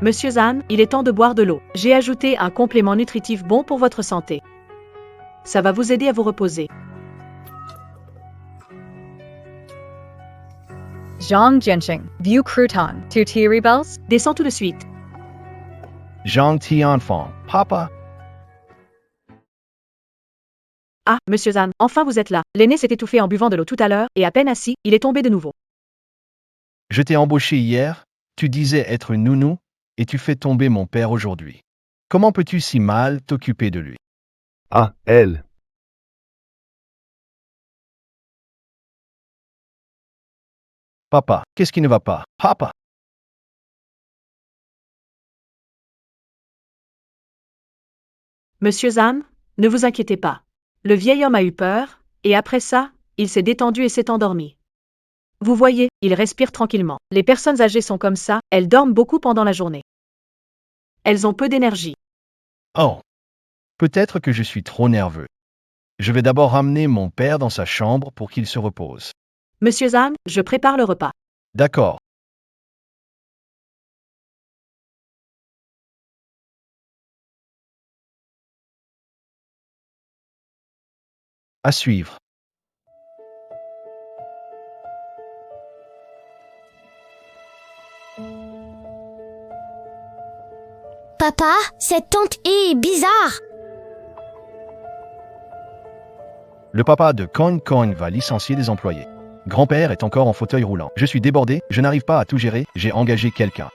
Monsieur Zhang, il est temps de boire de l'eau. J'ai ajouté un complément nutritif bon pour votre santé. Ça va vous aider à vous reposer. Zhang Jianxing, View Crouton, Tu Thierry Bells? Descends tout de suite. Zhang Tianfang, Papa. Ah, Monsieur Zhang, enfin vous êtes là. L'aîné s'est étouffé en buvant de l'eau tout à l'heure, et à peine assis, il est tombé de nouveau. Je t'ai embauché hier, tu disais être nounou, et tu fais tomber mon père aujourd'hui. Comment peux-tu si mal t'occuper de lui? Ah, elle. Papa, qu'est-ce qui ne va pas? Papa! Monsieur Zhang, ne vous inquiétez pas. Le vieil homme a eu peur, et après ça, il s'est détendu et s'est endormi. Vous voyez, il respire tranquillement. Les personnes âgées sont comme ça, elles dorment beaucoup pendant la journée. Elles ont peu d'énergie. Oh! Peut-être que je suis trop nerveux. Je vais d'abord ramener mon père dans sa chambre pour qu'il se repose. Monsieur Zhang, je prépare le repas. D'accord. À suivre. Papa, cette tante est bizarre. Le papa de Kong Kong va licencier des employés. Grand-père est encore en fauteuil roulant. Je suis débordé, je n'arrive pas à tout gérer, j'ai engagé quelqu'un.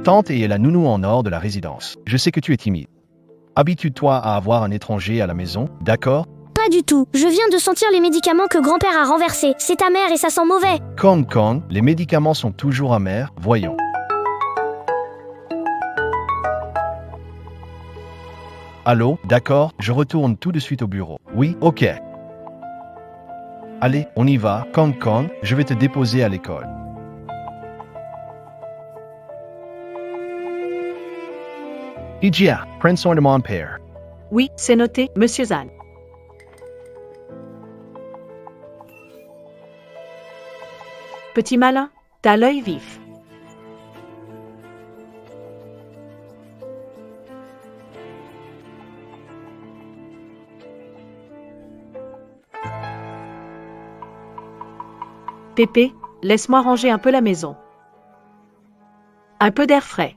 Tante est la nounou en or de la résidence. Je sais que tu es timide. Habitue-toi à avoir un étranger à la maison, d'accord? Pas du tout. Je viens de sentir les médicaments que grand-père a renversés. C'est amer et ça sent mauvais. Kong Kong, les médicaments sont toujours amers, voyons. Allô, d'accord, je retourne tout de suite au bureau. Oui, ok. Allez, on y va, Kong Kong, je vais te déposer à l'école. Ijia, prends soin de mon père. Oui, c'est noté, Monsieur Zhang. Petit malin, t'as l'œil vif. Pépé, laisse-moi ranger un peu la maison. Un peu d'air frais.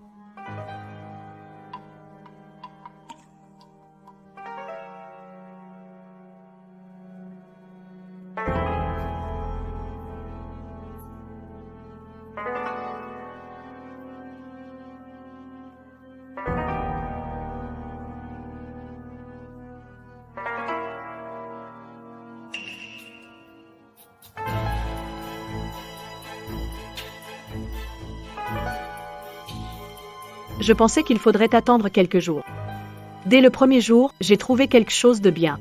Je pensais qu'il faudrait attendre quelques jours. Dès le premier jour, j'ai trouvé quelque chose de bien.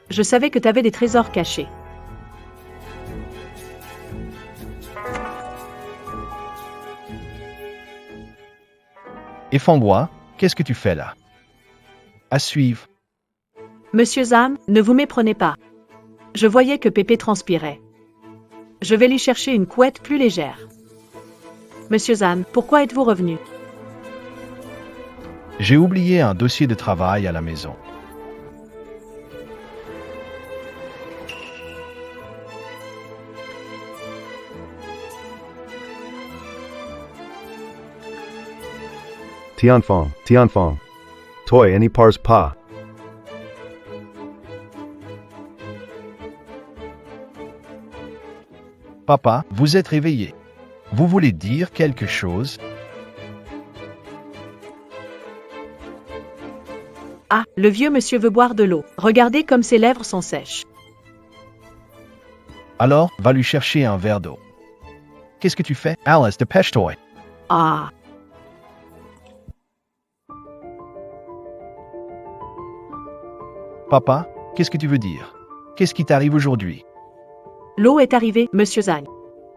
Je savais que t'avais des trésors cachés. Et Fangwa, qu'est-ce que tu fais là? À suivre. Monsieur Zhang, ne vous méprenez pas. Je voyais que Pépé transpirait. Je vais lui chercher une couette plus légère. Monsieur Zhang, pourquoi êtes-vous revenu? J'ai oublié un dossier de travail à la maison. Tianfang, Tianfang. Toi, any pars pa. Papa, vous êtes réveillé. Vous voulez dire quelque chose? Ah, le vieux monsieur veut boire de l'eau. Regardez comme ses lèvres sont sèches. Alors, va lui chercher un verre d'eau. Qu'est-ce que tu fais? Alice, dépêche-toi. Ah, Papa, qu'est-ce que tu veux dire? Qu'est-ce qui t'arrive aujourd'hui? l'eau est arrivée, Monsieur Zhang.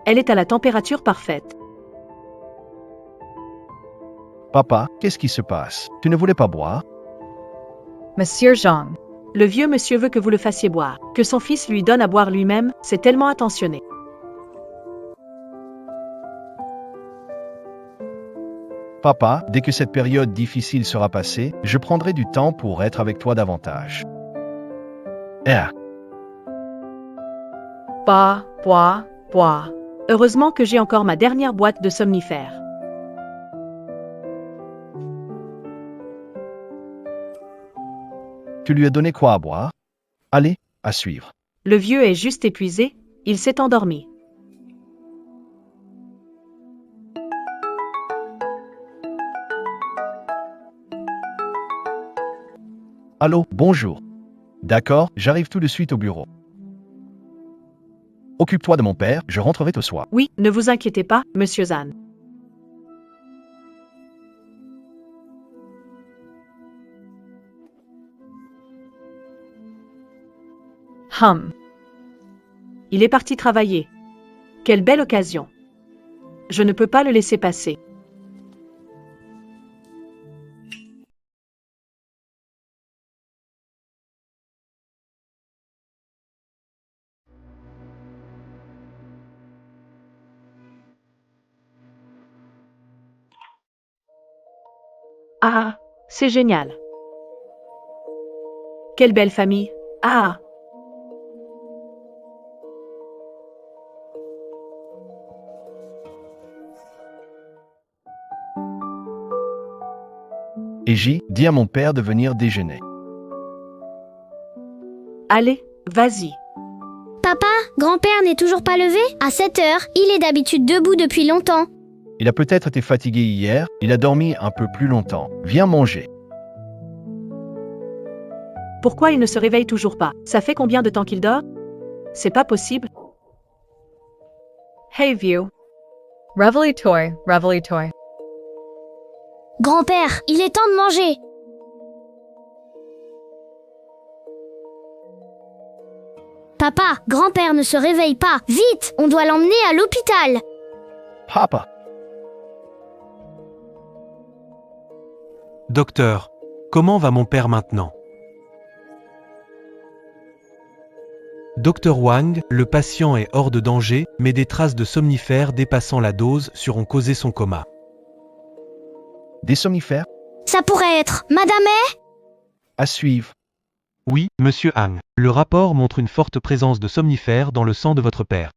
Elle est à la température parfaite. Papa, qu'est-ce qui se passe? Tu ne voulais pas boire? Monsieur Zhang, Le vieux monsieur veut que vous le fassiez boire. Que son fils lui donne à boire lui-même, c'est tellement attentionné. Papa, dès que cette période difficile sera passée, je prendrai du temps pour être avec toi davantage. R. Bois, bois, bois. Heureusement que j'ai encore ma dernière boîte de somnifères. Tu lui as donné quoi à boire? Allez, à suivre. Le vieux est juste épuisé, il s'est endormi. Allô, bonjour. D'accord, j'arrive tout de suite au bureau. Occupe-toi de mon père, je rentrerai ce soir. Oui, ne vous inquiétez pas, monsieur Zahn. Il est parti travailler. Quelle belle occasion. Je ne peux pas le laisser passer. Ah, c'est génial. Quelle belle famille. Ah, Et dis à mon père de venir déjeuner. allez, vas-y. Papa, grand-père n'est toujours pas levé? À 7 heures, il est d'habitude debout depuis longtemps. Il a peut-être été fatigué hier, il a dormi un peu plus longtemps. Viens manger. Pourquoi il ne se réveille toujours pas? Ça fait combien de temps qu'il dort? C'est pas possible. Hey vieux. Reveille toi, reveille toi. Grand-père, il est temps de manger. Papa, grand-père ne se réveille pas. Vite, on doit l'emmener à l'hôpital. Papa. Docteur, comment va mon père maintenant? Docteur Wang, le patient est hors de danger, mais des traces de somnifères dépassant la dose ont causé son coma. Des somnifères? Ça pourrait être Madame est? À suivre. Oui, monsieur Han. Le rapport montre une forte présence de somnifères dans le sang de votre père.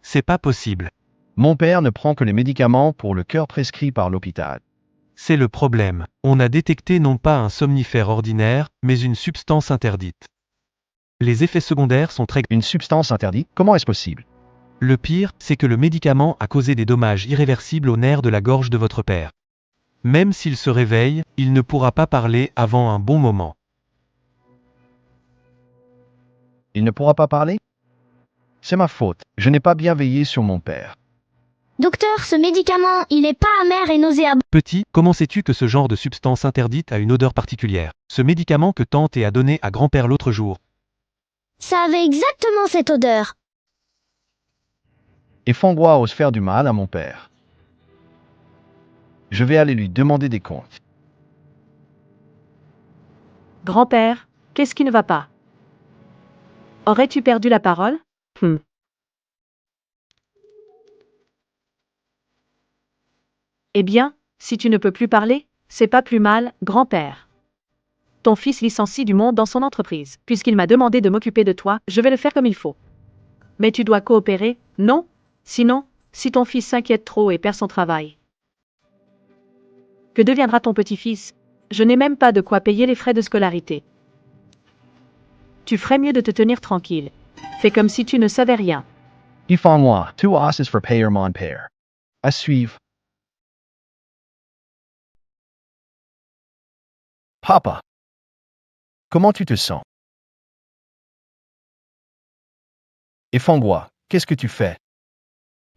C'est pas possible. Mon père ne prend que les médicaments pour le cœur prescrits par l'hôpital. C'est le problème. On a détecté non pas un somnifère ordinaire, mais une substance interdite. Les effets secondaires sont très graves. Une substance interdite? Comment est-ce possible? Le pire, c'est que le médicament a causé des dommages irréversibles aux nerfs de la gorge de votre père. Même s'il se réveille, il ne pourra pas parler avant un bon moment. Il ne pourra pas parler? C'est ma faute, je n'ai pas bien veillé sur mon père. Docteur, ce médicament, il est pas amer et nauséabond. Petit, comment sais-tu que ce genre de substance interdite a une odeur particulière? Ce médicament que tante a donné à grand-père l'autre jour. Ça avait exactement cette odeur. Et Fangua ose faire du mal à mon père. Je vais aller lui demander des comptes. Grand-père, qu'est-ce qui ne va pas? Aurais-tu perdu la parole? Eh bien, si tu ne peux plus parler, c'est pas plus mal, grand-père. Ton fils licencie du monde dans son entreprise. Puisqu'il m'a demandé de m'occuper de toi, je vais le faire comme il faut. Mais tu dois coopérer, non? Sinon, si ton fils s'inquiète trop et perd son travail. Que deviendra ton petit-fils? Je n'ai même pas de quoi payer les frais de scolarité. Tu ferais mieux de te tenir tranquille. Fais comme si tu ne savais rien. Ifan-moi, tu asses for payer mon père. À suivre. Papa. Comment tu te sens? Et Fangua, qu'est-ce que tu fais?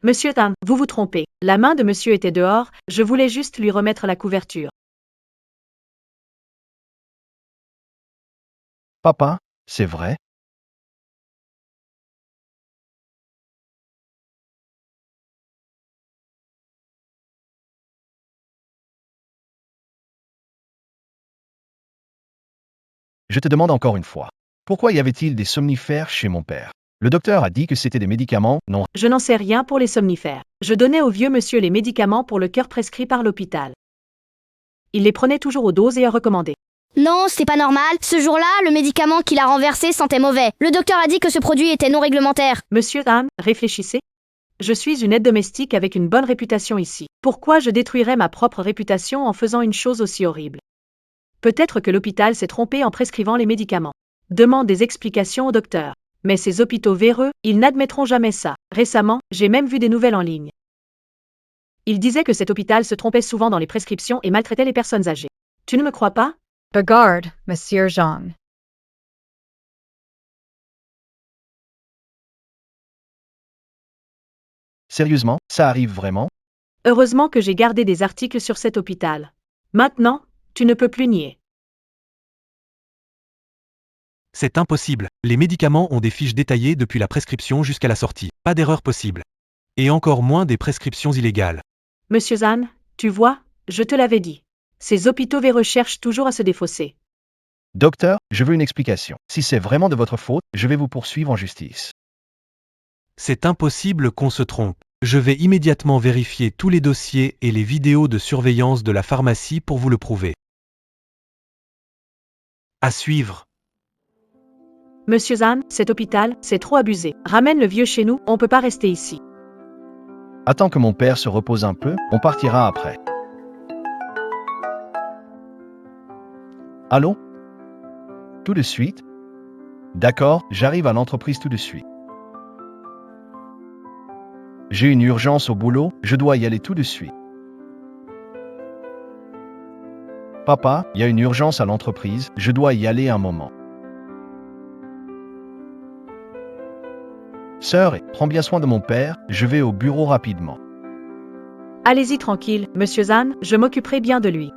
Monsieur Tan, vous vous trompez. La main de monsieur était dehors, je voulais juste lui remettre la couverture. Papa, c'est vrai? Je te demande encore une fois, pourquoi y avait-il des somnifères chez mon père? Le docteur a dit que c'était des médicaments, non. Je n'en sais rien pour les somnifères. Je donnais au vieux monsieur les médicaments pour le cœur prescrits par l'hôpital. Il les prenait toujours aux doses et heures recommandées. Non, c'est pas normal. Ce jour-là, le médicament qu'il a renversé sentait mauvais. Le docteur a dit que ce produit était non réglementaire. Monsieur Anne, réfléchissez. Je suis une aide domestique avec une bonne réputation ici. Pourquoi je détruirais ma propre réputation en faisant une chose aussi horrible? Peut-être que l'hôpital s'est trompé en prescrivant les médicaments. Demande des explications au docteur. Mais ces hôpitaux véreux, ils n'admettront jamais ça. Récemment, j'ai même vu des nouvelles en ligne. Ils disaient que cet hôpital se trompait souvent dans les prescriptions et maltraitait les personnes âgées. Tu ne me crois pas? Bagarde, Monsieur Zhang. Sérieusement, ça arrive vraiment? Heureusement que j'ai gardé des articles sur cet hôpital. Maintenant, tu ne peux plus nier. C'est impossible. Les médicaments ont des fiches détaillées depuis la prescription jusqu'à la sortie. Pas d'erreur possible. Et encore moins des prescriptions illégales. Monsieur Zahn, tu vois, je te l'avais dit. Ces hôpitaux véreux cherchent toujours à se défausser. Docteur, je veux une explication. Si c'est vraiment de votre faute, je vais vous poursuivre en justice. C'est impossible qu'on se trompe. Je vais immédiatement vérifier tous les dossiers et les vidéos de surveillance de la pharmacie pour vous le prouver. À suivre. Monsieur Zahn, cet hôpital, c'est trop abusé. Ramène le vieux chez nous, on peut pas rester ici. Attends que mon père se repose un peu, on partira après. Allô? Tout de suite? D'accord, j'arrive à l'entreprise tout de suite. J'ai une urgence au boulot, je dois y aller tout de suite. Papa, il y a une urgence à l'entreprise, je dois y aller un moment. Sœur, prends bien soin de mon père, je vais au bureau rapidement. Allez-y tranquille, monsieur Zahn, je m'occuperai bien de lui.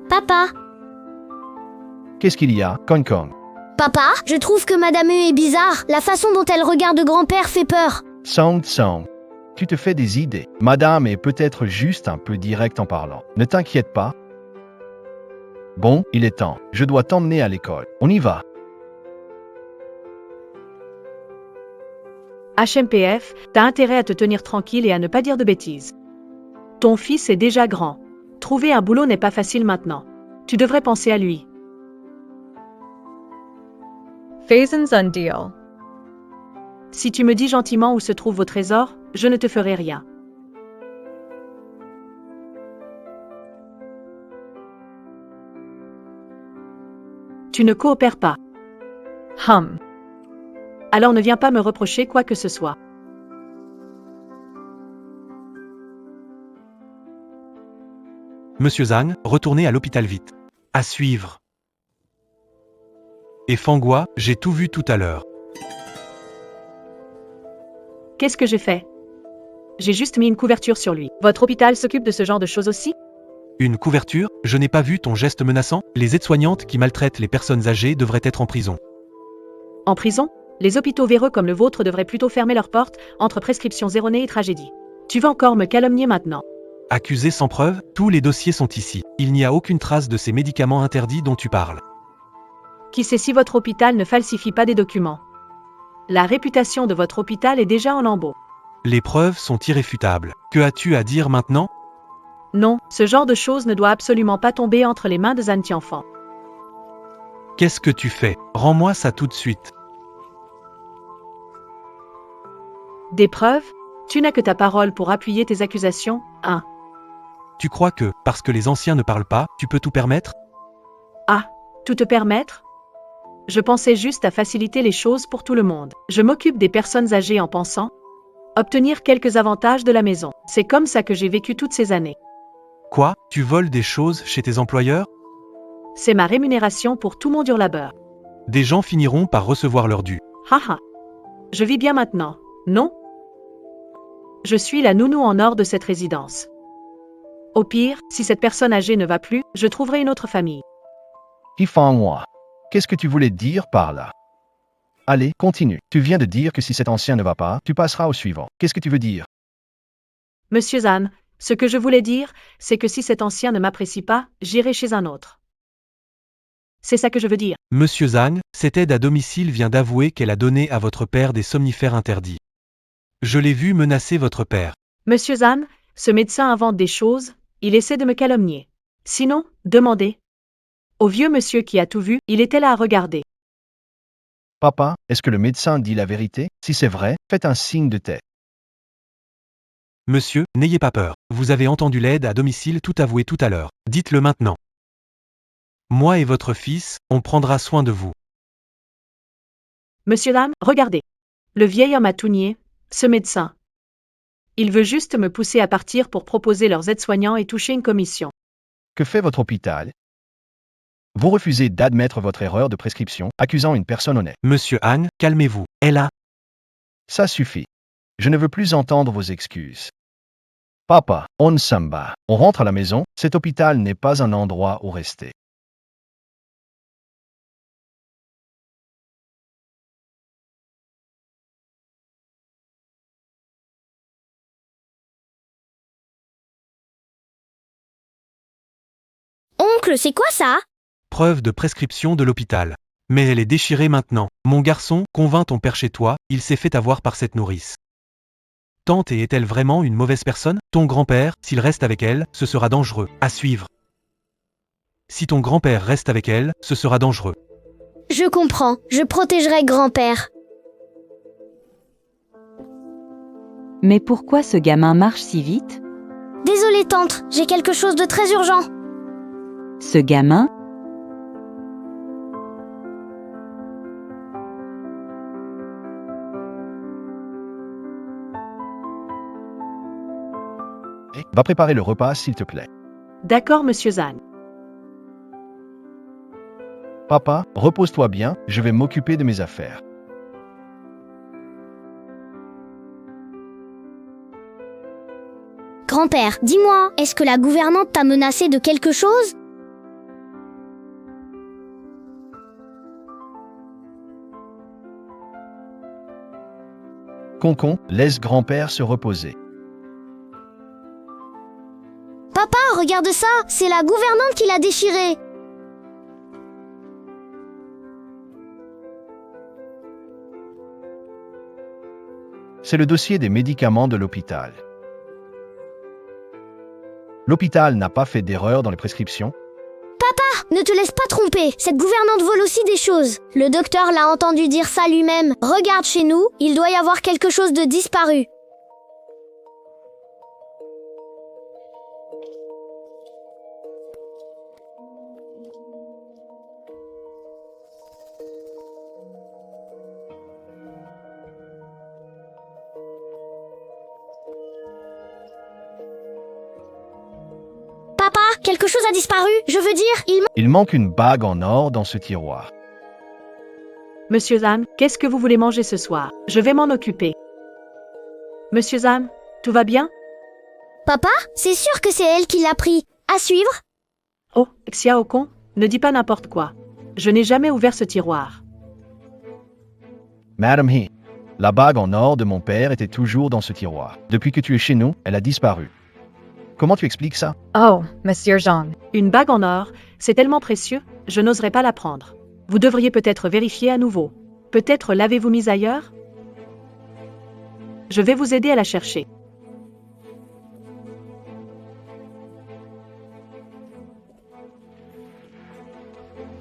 Papa, Qu'est-ce qu'il y a, Kong Kong? papa, je trouve que Madame E est bizarre. La façon dont elle regarde grand-père fait peur. Song Song, tu te fais des idées. Madame est peut-être juste un peu directe en parlant. Ne t'inquiète pas. Bon, il est temps. Je dois t'emmener à l'école. On y va. HMPF, t'as intérêt à te tenir tranquille et à ne pas dire de bêtises. Ton fils est déjà grand. Trouver un boulot n'est pas facile maintenant. Tu devrais penser à lui. Faisons un deal. Si tu me dis gentiment où se trouve vos trésors, je ne te ferai rien. Tu ne coopères pas. Alors ne viens pas me reprocher quoi que ce soit. Monsieur Zhang, retournez à l'hôpital vite. À suivre. Et Fanghua, j'ai tout vu tout à l'heure. Qu'est-ce que j'ai fait? J'ai juste mis une couverture sur lui. Votre hôpital s'occupe de ce genre de choses aussi? Une couverture? Je n'ai pas vu ton geste menaçant? Les aides-soignantes qui maltraitent les personnes âgées devraient être en prison. En prison? Les hôpitaux véreux comme le vôtre devraient plutôt fermer leurs portes, entre prescriptions erronées et tragédies. Tu vas encore me calomnier maintenant. Accusé sans preuve, tous les dossiers sont ici. Il n'y a aucune trace de ces médicaments interdits dont tu parles. Qui sait si votre hôpital ne falsifie pas des documents? La réputation de votre hôpital est déjà en lambeaux. Les preuves sont irréfutables. Que as-tu à dire maintenant? Non, ce genre de choses ne doit absolument pas tomber entre les mains de Zhang Tianfan. Qu'est-ce que tu fais? Rends-moi ça tout de suite. Des preuves? Tu n'as que ta parole pour appuyer tes accusations, hein? Tu crois que, parce que les anciens ne parlent pas, tu peux tout permettre? Ah, tout te permettre? Je pensais juste à faciliter les choses pour tout le monde. Je m'occupe des personnes âgées en pensant obtenir quelques avantages de la maison. C'est comme ça que j'ai vécu toutes ces années. Quoi? Tu voles des choses chez tes employeurs? C'est ma rémunération pour tout mon dur labeur. Des gens finiront par recevoir leur dû. Haha. Je vis bien maintenant, non? Je suis la nounou en or de cette résidence. Au pire, si cette personne âgée ne va plus, je trouverai une autre famille. Moi. Qu'est-ce que tu voulais dire par là? Allez, continue. Tu viens de dire que si cet ancien ne va pas, tu passeras au suivant. Qu'est-ce que tu veux dire? Monsieur Zahn, Ce que je voulais dire, c'est que si cet ancien ne m'apprécie pas, j'irai chez un autre. C'est ça que je veux dire. Monsieur Zhang, cette aide à domicile vient d'avouer qu'elle a donné à votre père des somnifères interdits. Je l'ai vu menacer votre père. Monsieur Zan, ce médecin invente des choses, il essaie de me calomnier. Sinon, demandez. Au vieux monsieur qui a tout vu, il était là à regarder. Papa, est-ce que le médecin dit la vérité? Si c'est vrai, faites un signe de tête. Monsieur, n'ayez pas peur. Vous avez entendu l'aide à domicile tout avoué tout à l'heure. Dites-le maintenant. Moi et votre fils, on prendra soin de vous. Monsieur Dame, regardez. Le vieil homme a tout nié, ce médecin. Il veut juste me pousser à partir pour proposer leurs aides-soignants et toucher une commission. Que fait votre hôpital? Vous refusez d'admettre votre erreur de prescription, accusant une personne honnête. Monsieur Han, calmez-vous. Elle a... Ça suffit. Je ne veux plus entendre vos excuses. Papa, on s'en bat. On rentre à la maison, cet hôpital n'est pas un endroit où rester. Oncle, c'est quoi ça? Preuve de prescription de l'hôpital. Mais elle est déchirée maintenant. Mon garçon, convainc ton père chez toi, il s'est fait avoir par cette nourrice. Tante est-elle vraiment une mauvaise personne? Ton grand-père, s'il reste avec elle, ce sera dangereux. À suivre. Si ton grand-père reste avec elle, ce sera dangereux. Je comprends, je protégerai grand-père. Mais pourquoi ce gamin marche si vite? Désolée tante, j'ai quelque chose de très urgent. Ce gamin? Va préparer le repas, s'il te plaît. D'accord, monsieur Zan. Papa, repose-toi bien, je vais m'occuper de mes affaires. Grand-père, dis-moi, est-ce que la gouvernante t'a menacé de quelque chose? Concon, laisse grand-père se reposer. Papa, regarde ça, c'est la gouvernante qui l'a déchiré. C'est le dossier des médicaments de l'hôpital. L'hôpital n'a pas fait d'erreur dans les prescriptions. Ne te laisse pas tromper, cette gouvernante vole aussi des choses. Le docteur l'a entendu dire ça lui-même. Regarde chez nous, il doit y avoir quelque chose de disparu. Papa, quelque chose a disparu, je veux dire, Il manque une bague en or dans ce tiroir. Monsieur Zan, qu'est-ce que vous voulez manger ce soir? Je vais m'en occuper. Monsieur Zan, tout va bien? Papa, c'est sûr que c'est elle qui l'a pris. À suivre? Oh, Xiaokong, ne dis pas n'importe quoi. Je n'ai jamais ouvert ce tiroir. Madame He, la bague en or de mon père était toujours dans ce tiroir. Depuis que tu es chez nous, elle a disparu. Comment tu expliques ça? Oh, Monsieur Zhang. Une bague en or, c'est tellement précieux, je n'oserais pas la prendre. Vous devriez peut-être vérifier à nouveau. Peut-être l'avez-vous mise ailleurs? Je vais vous aider à la chercher.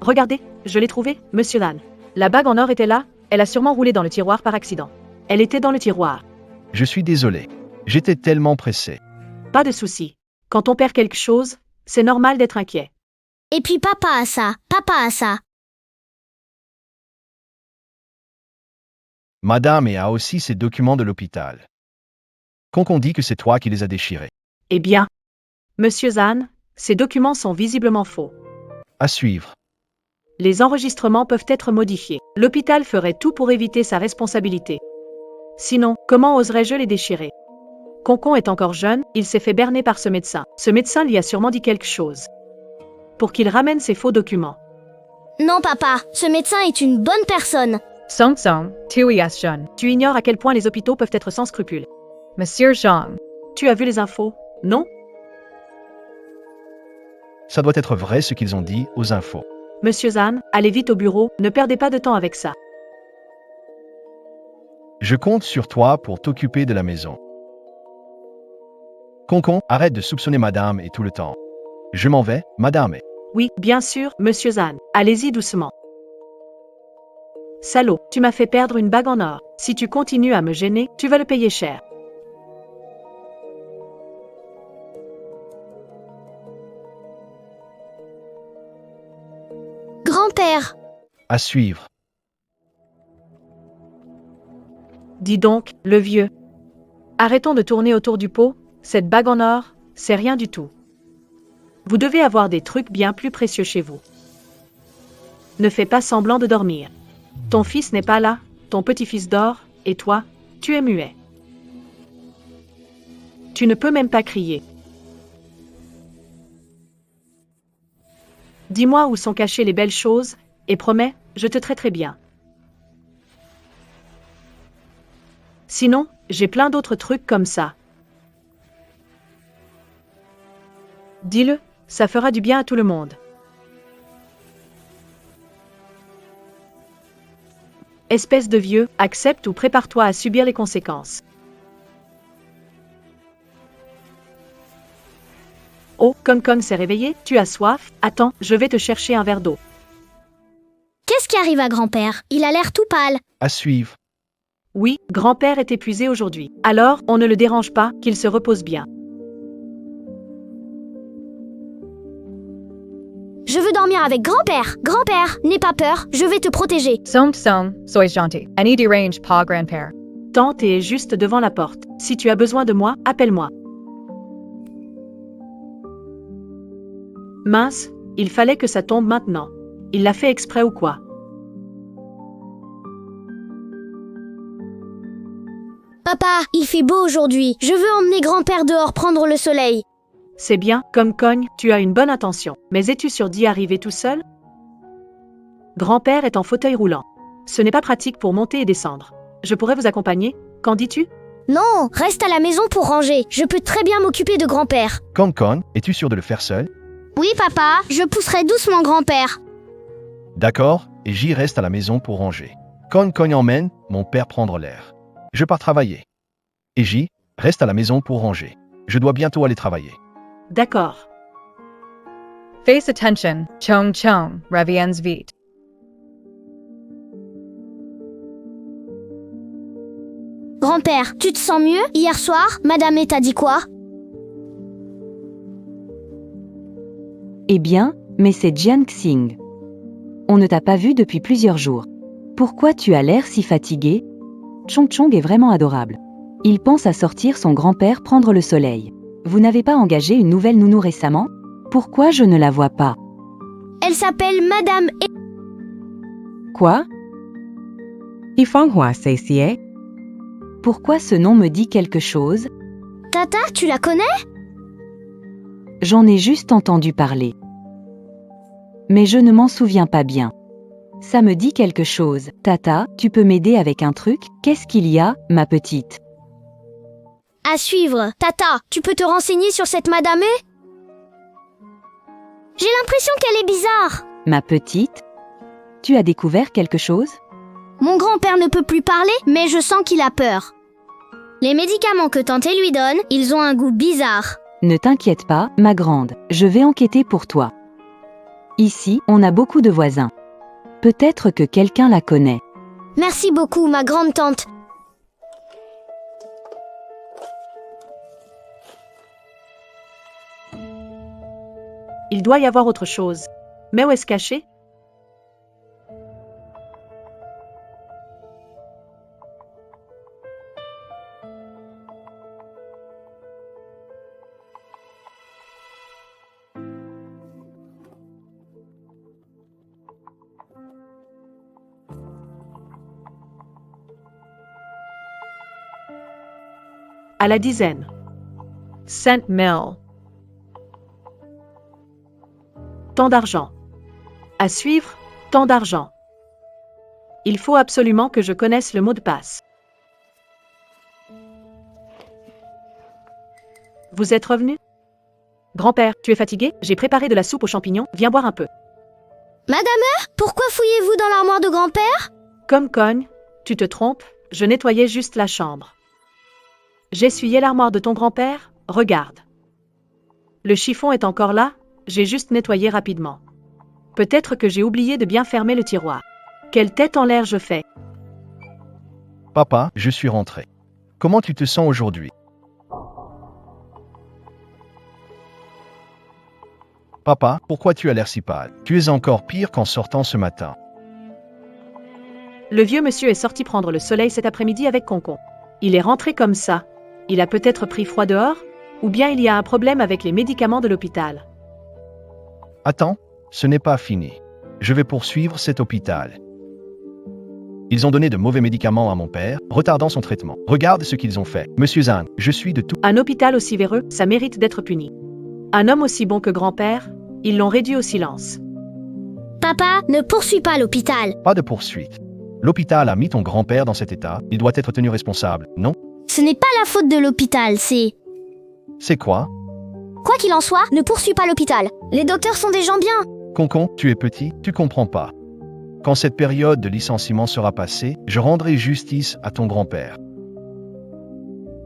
Regardez, je l'ai trouvée, monsieur Lan. La bague en or était là, elle a sûrement roulé dans le tiroir par accident. Elle était dans le tiroir. Je suis désolé. J'étais tellement pressé. Pas de souci. Quand on perd quelque chose, c'est normal d'être inquiet. Et puis papa a ça, papa a ça. Madame a aussi ces documents de l'hôpital. Concon dit que c'est toi qui les as déchirés. Eh bien, monsieur Zan, ces documents sont visiblement faux. À suivre. Les enregistrements peuvent être modifiés. L'hôpital ferait tout pour éviter sa responsabilité. Sinon, comment oserais-je les déchirer? Concon est encore jeune, il s'est fait berner par ce médecin. Ce médecin lui a sûrement dit quelque chose. Pour qu'il ramène ces faux documents. Non papa, ce médecin est une bonne personne. Song Song, Tui Shun. Tu ignores à quel point les hôpitaux peuvent être sans scrupules. Monsieur Zhang. Tu as vu les infos? non? Ça doit être vrai ce qu'ils ont dit aux infos. Monsieur Zahn, allez vite au bureau, ne perdez pas de temps avec ça. Je compte sur toi pour t'occuper de la maison. Concon, arrête de soupçonner madame et tout le temps. Je m'en vais, madame. Oui, bien sûr, monsieur Zahn. Allez-y doucement. Salaud, tu m'as fait perdre une bague en or. Si tu continues à me gêner, tu vas le payer cher. Grand-père, À suivre. Dis donc, le vieux. Arrêtons de tourner autour du pot, cette bague en or, c'est rien du tout. Vous devez avoir des trucs bien plus précieux chez vous. Ne fais pas semblant de dormir. Ton fils n'est pas là, ton petit-fils dort, et toi, tu es muet. Tu ne peux même pas crier. Dis-moi où sont cachées les belles choses, et promets, je te traiterai bien. Sinon, j'ai plein d'autres trucs comme ça. Dis-le, ça fera du bien à tout le monde. Espèce de vieux, accepte ou prépare-toi à subir les conséquences. Oh, Kong s'est réveillé, tu as soif? Attends, je vais te chercher un verre d'eau. qu'est-ce qui arrive à grand-père? Il a l'air tout pâle. À suivre. Oui, grand-père est épuisé aujourd'hui. Alors, on ne le dérange pas, qu'il se repose bien. Je veux dormir avec grand-père. Grand-père, n'aie pas peur, je vais te protéger. Somme, sois gentil. Any derange, pas grand-père. Tante est juste devant la porte. Si tu as besoin de moi, appelle-moi. Mince, il fallait que ça tombe maintenant. Il l'a fait exprès ou quoi? Papa, il fait beau aujourd'hui. Je veux emmener grand-père dehors prendre le soleil. C'est bien, comme cogne, tu as une bonne intention. Mais es-tu sûr d'y arriver tout seul? Grand-père est en fauteuil roulant. Ce n'est pas pratique pour monter et descendre. Je pourrais vous accompagner? Qu'en dis-tu? Non, reste à la maison pour ranger. Je peux très bien m'occuper de grand-père. Concon, es-tu sûr de le faire seul? Oui, papa, je pousserai doucement grand-père. D'accord, et j'y reste à la maison pour ranger. Concon emmène mon père prendre l'air. Je pars travailler. Et j'y reste à la maison pour ranger. Je dois bientôt aller travailler. D'accord. Face attention, chong, reviens vite. Grand-père, tu te sens mieux? Hier soir, Madame t'a dit quoi? Eh bien, mais c'est Jian Xing. On ne t'a pas vu depuis plusieurs jours. Pourquoi tu as l'air si fatigué? Chong est vraiment adorable. Il pense à sortir son grand-père prendre le soleil. Vous n'avez pas engagé une nouvelle nounou récemment? Pourquoi je ne la vois pas? Elle s'appelle Madame et... Quoi? Pourquoi ce nom me dit quelque chose? Tata, tu la connais? J'en ai juste entendu parler. Mais je ne m'en souviens pas bien. Ça me dit quelque chose. Tata, tu peux m'aider avec un truc? Qu'est-ce qu'il y a, ma petite? À suivre. Tata, tu peux te renseigner sur cette Madame et... J'ai l'impression qu'elle est bizarre. Ma petite? Tu as découvert quelque chose? Mon grand-père ne peut plus parler, mais je sens qu'il a peur. Les médicaments que tante lui donne, ils ont un goût bizarre. Ne t'inquiète pas, ma grande, je vais enquêter pour toi. Ici, on a beaucoup de voisins. Peut-être que quelqu'un la connaît. Merci beaucoup, ma grande tante. Il doit y avoir autre chose. Mais où est-ce caché? À la dizaine. Cent mille. Tant d'argent. À suivre, tant d'argent. Il faut absolument que je connaisse le mot de passe. Vous êtes revenu? Grand-père, tu es fatigué? J'ai préparé de la soupe aux champignons, viens boire un peu. Madame Heur, pourquoi fouillez-vous dans l'armoire de grand-père? Comme cogne, tu te trompes, je nettoyais juste la chambre. J'essuyais l'armoire de ton grand-père, regarde. Le chiffon est encore là, j'ai juste nettoyé rapidement. Peut-être que j'ai oublié de bien fermer le tiroir. Quelle tête en l'air je fais? Papa, je suis rentré. Comment tu te sens aujourd'hui? Papa, pourquoi tu as l'air si pâle? Tu es encore pire qu'en sortant ce matin. Le vieux monsieur est sorti prendre le soleil cet après-midi avec Concon. Il est rentré comme ça. Il a peut-être pris froid dehors? Ou bien il y a un problème avec les médicaments de l'hôpital. Attends, ce n'est pas fini. Je vais poursuivre cet hôpital. Ils ont donné de mauvais médicaments à mon père, retardant son traitement. Regarde ce qu'ils ont fait. Monsieur Zhang, je suis de tout. Un hôpital aussi véreux, ça mérite d'être puni. Un homme aussi bon que grand-père, ils l'ont réduit au silence. Papa, ne poursuis pas l'hôpital. Pas de poursuite. L'hôpital a mis ton grand-père dans cet état, il doit être tenu responsable, non? Ce n'est pas la faute de l'hôpital, c'est... C'est quoi? Quoi qu'il en soit, ne poursuis pas l'hôpital. Les docteurs sont des gens bien. Concon, tu es petit, tu comprends pas. Quand cette période de licenciement sera passée, je rendrai justice à ton grand-père.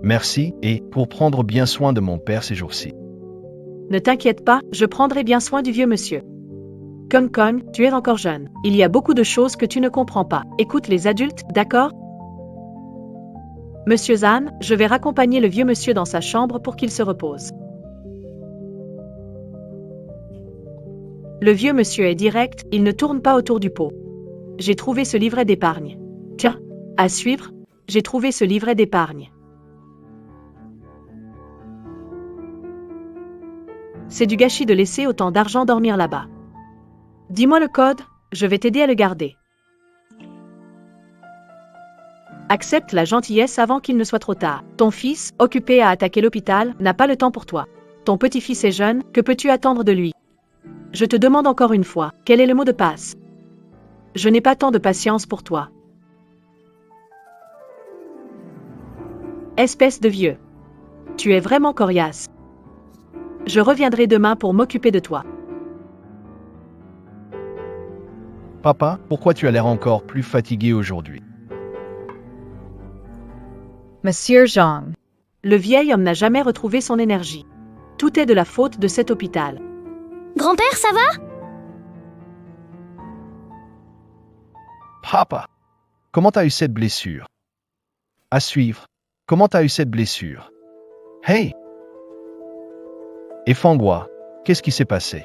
Merci, et pour prendre bien soin de mon père ces jours-ci. Ne t'inquiète pas, je prendrai bien soin du vieux monsieur. Comme Con, tu es encore jeune. Il y a beaucoup de choses que tu ne comprends pas. Écoute les adultes, d'accord? Monsieur Zhan, je vais raccompagner le vieux monsieur dans sa chambre pour qu'il se repose. Le vieux monsieur est direct, il ne tourne pas autour du pot. J'ai trouvé ce livret d'épargne. Tiens, à suivre, j'ai trouvé ce livret d'épargne. C'est du gâchis de laisser autant d'argent dormir là-bas. Dis-moi le code, je vais t'aider à le garder. Accepte la gentillesse avant qu'il ne soit trop tard. Ton fils, occupé à attaquer l'hôpital, n'a pas le temps pour toi. Ton petit-fils est jeune, que peux-tu attendre de lui? Je te demande encore une fois, quel est le mot de passe? Je n'ai pas tant de patience pour toi. Espèce de vieux. Tu es vraiment coriace. Je reviendrai demain pour m'occuper de toi. Papa, pourquoi tu as l'air encore plus fatigué aujourd'hui? Monsieur Zhang. Le vieil homme n'a jamais retrouvé son énergie. Tout est de la faute de cet hôpital. Grand-père, ça va? Papa, comment t'as eu cette blessure? À suivre, comment t'as eu cette blessure? Hey! Et Fangua, qu'est-ce qui s'est passé?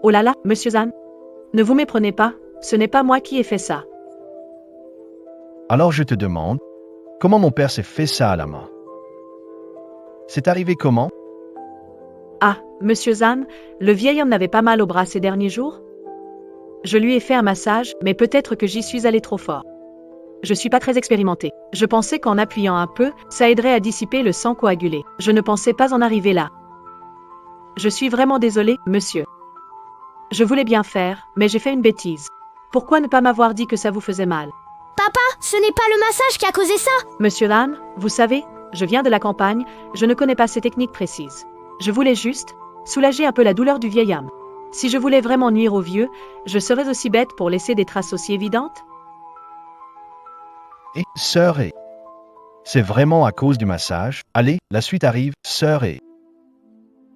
Oh là là, monsieur Zhan. Ne vous méprenez pas, ce n'est pas moi qui ai fait ça. Alors je te demande, comment mon père s'est fait ça à la main? C'est arrivé comment? Ah, monsieur Zhan, le vieil homme n'avait pas mal au bras ces derniers jours? Je lui ai fait un massage, mais peut-être que j'y suis allé trop fort. Je suis pas très expérimentée. Je pensais qu'en appuyant un peu, ça aiderait à dissiper le sang coagulé. Je ne pensais pas en arriver là. Je suis vraiment désolée, monsieur. Je voulais bien faire, mais j'ai fait une bêtise. Pourquoi ne pas m'avoir dit que ça vous faisait mal? Papa, ce n'est pas le massage qui a causé ça. Monsieur Lan, vous savez, je viens de la campagne, je ne connais pas ces techniques précises. Je voulais juste soulager un peu la douleur du vieil homme. Si je voulais vraiment nuire au vieux, je serais aussi bête pour laisser des traces aussi évidentes? Et sœur et. C'est vraiment à cause du massage? Allez, la suite arrive, sœur et.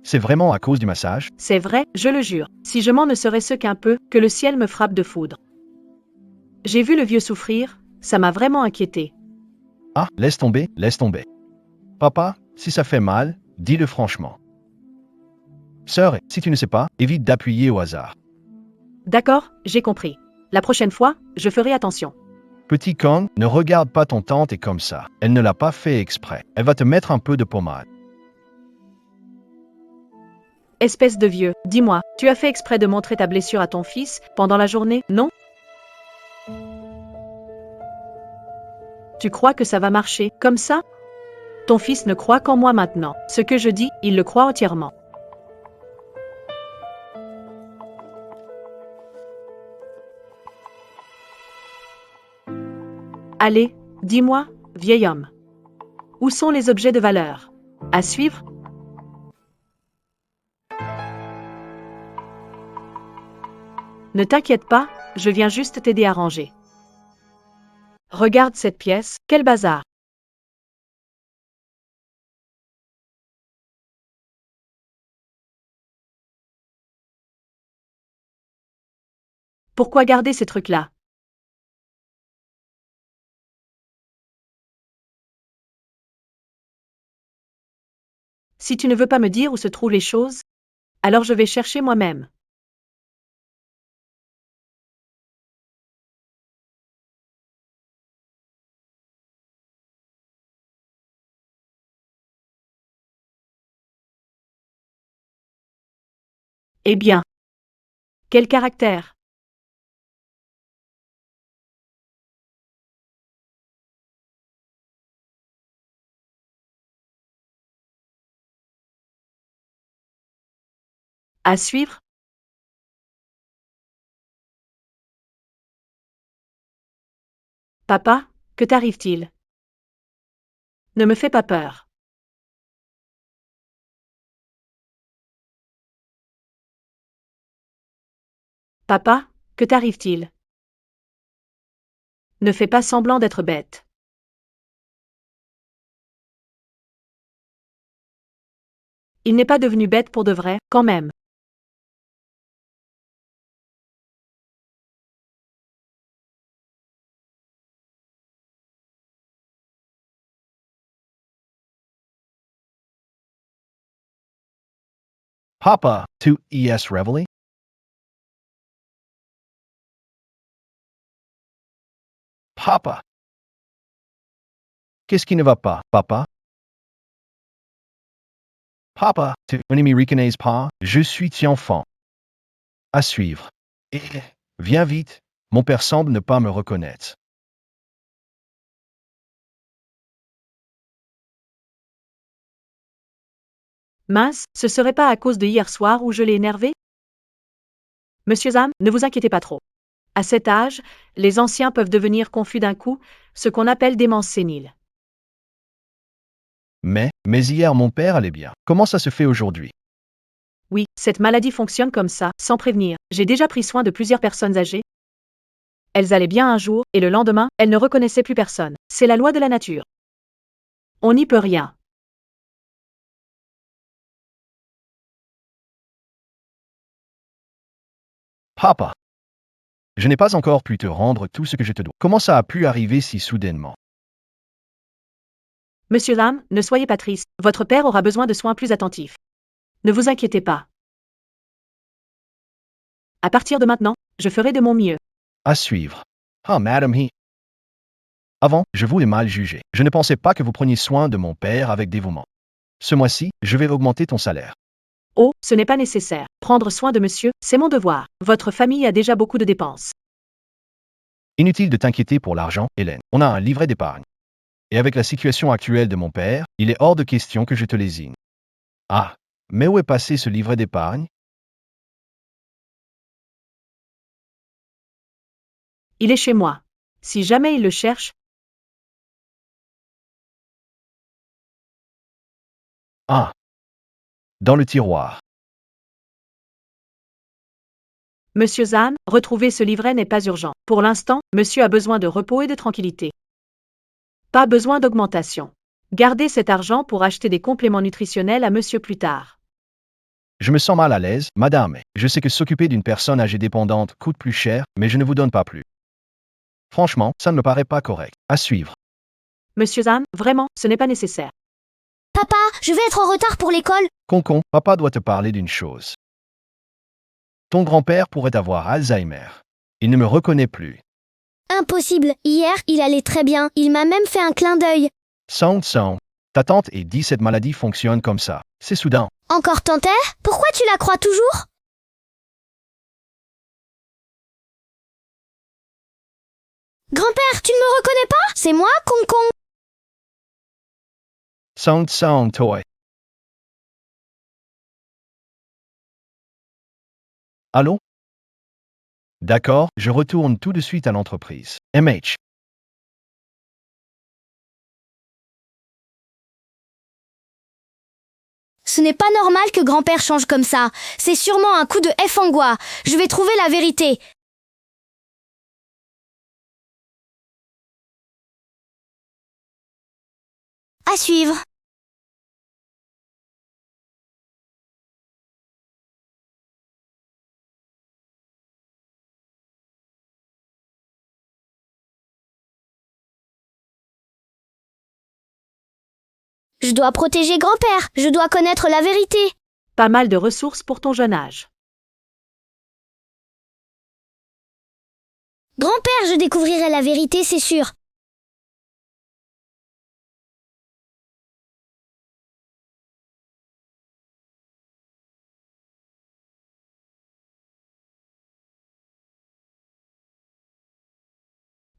C'est vraiment à cause du massage? C'est vrai, je le jure. Si je m'en ne serait-ce qu'un peu, que le ciel me frappe de foudre. J'ai vu le vieux souffrir, ça m'a vraiment inquiété. Ah, laisse tomber, laisse tomber. Papa, si ça fait mal, dis-le franchement. Sœur, si tu ne sais pas, évite d'appuyer au hasard. D'accord, j'ai compris. La prochaine fois, je ferai attention. Petit Kong, ne regarde pas ton tante et comme ça. Elle ne l'a pas fait exprès. Elle va te mettre un peu de pommade. Espèce de vieux, dis-moi, tu as fait exprès de montrer ta blessure à ton fils pendant la journée, non? Tu crois que ça va marcher, comme ça? Ton fils ne croit qu'en moi maintenant. Ce que je dis, il le croit entièrement. Allez, dis-moi, vieil homme. Où sont les objets de valeur? À suivre? Ne t'inquiète pas, je viens juste t'aider à ranger. Regarde cette pièce, quel bazar. Pourquoi garder ces trucs-là? Si tu ne veux pas me dire où se trouvent les choses, alors je vais chercher moi-même. Eh bien, quel caractère! À suivre? Papa, que t'arrive-t-il? Ne me fais pas peur. Papa, que t'arrive-t-il? Ne fais pas semblant d'être bête. Il n'est pas devenu bête pour de vrai, quand même. Papa, to ES Reveille? Papa! Qu'est-ce qui ne va pas, papa? Papa, tu ne m'y reconnais pas, je suis ton enfant. À suivre. Et, viens vite, mon père semble ne pas me reconnaître. Mince, ce serait pas à cause de hier soir où je l'ai énervé? Monsieur Zam, ne vous inquiétez pas trop. À cet âge, les anciens peuvent devenir confus d'un coup, ce qu'on appelle démence sénile. Mais hier mon père allait bien. Comment ça se fait aujourd'hui? Oui, cette maladie fonctionne comme ça, sans prévenir. J'ai déjà pris soin de plusieurs personnes âgées. Elles allaient bien un jour, et le lendemain, elles ne reconnaissaient plus personne. C'est la loi de la nature. On n'y peut rien. Papa! Je n'ai pas encore pu te rendre tout ce que je te dois. Comment ça a pu arriver si soudainement? Monsieur Lam, ne soyez pas triste. Votre père aura besoin de soins plus attentifs. Ne vous inquiétez pas. À partir de maintenant, je ferai de mon mieux. À suivre. Ah, Madame He. Avant, je vous ai mal jugé. Je ne pensais pas que vous preniez soin de mon père avec dévouement. Ce mois-ci, je vais augmenter ton salaire. Oh, ce n'est pas nécessaire. Prendre soin de monsieur, c'est mon devoir. Votre famille a déjà beaucoup de dépenses. Inutile de t'inquiéter pour l'argent, Hélène. On a un livret d'épargne. Et avec la situation actuelle de mon père, il est hors de question que je te lésine. Ah, mais où est passé ce livret d'épargne? Il est chez moi. Si jamais il le cherche, Ah! Dans le tiroir. Monsieur Zahn, retrouver ce livret n'est pas urgent. Pour l'instant, monsieur a besoin de repos et de tranquillité. Pas besoin d'augmentation. Gardez cet argent pour acheter des compléments nutritionnels à monsieur plus tard. Je me sens mal à l'aise, madame. Je sais que s'occuper d'une personne âgée dépendante coûte plus cher, mais je ne vous donne pas plus. Franchement, ça ne me paraît pas correct. À suivre. Monsieur Zahn, vraiment, ce n'est pas nécessaire. Papa, je vais être en retard pour l'école. Concon, papa doit te parler d'une chose. Ton grand-père pourrait avoir Alzheimer. Il ne me reconnaît plus. Impossible. Hier, il allait très bien. Il m'a même fait un clin d'œil. Sound. Ta tante et dit cette maladie fonctionne comme ça. C'est soudain. Encore Tanter? Pourquoi tu la crois toujours? Grand-père, tu ne me reconnais pas? C'est moi, Concon. Sound, toy. Allô? D'accord, je retourne tout de suite à l'entreprise. MH. Ce n'est pas normal que grand-père change comme ça. C'est sûrement un coup de F-angua. Je vais trouver la vérité. À suivre. Je dois protéger grand-père. Je dois connaître la vérité. Pas mal de ressources pour ton jeune âge. Grand-père, je découvrirai la vérité, c'est sûr.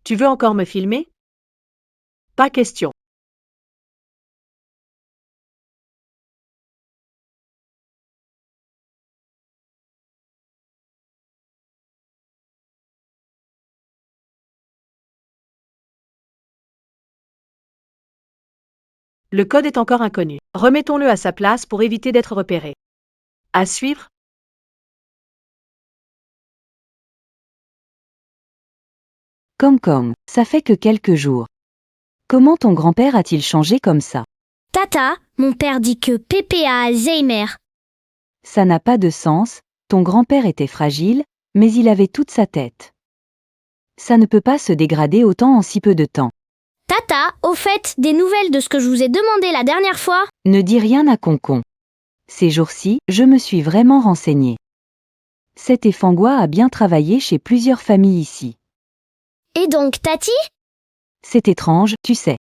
Tu veux encore me filmer? Pas question. Le code est encore inconnu. Remettons-le à sa place pour éviter d'être repéré. À suivre. Kong, ça fait que quelques jours. Comment ton grand-père a-t-il changé comme ça? Tata, mon père dit que Pépé a Alzheimer. Ça n'a pas de sens, ton grand-père était fragile, mais il avait toute sa tête. Ça ne peut pas se dégrader autant en si peu de temps. Tata, au fait, des nouvelles de ce que je vous ai demandé la dernière fois? Ne dis rien à Concon. Ces jours-ci, je me suis vraiment renseignée. Cet Effangua a bien travaillé chez plusieurs familles ici. Et donc, Tati? C'est étrange, tu sais.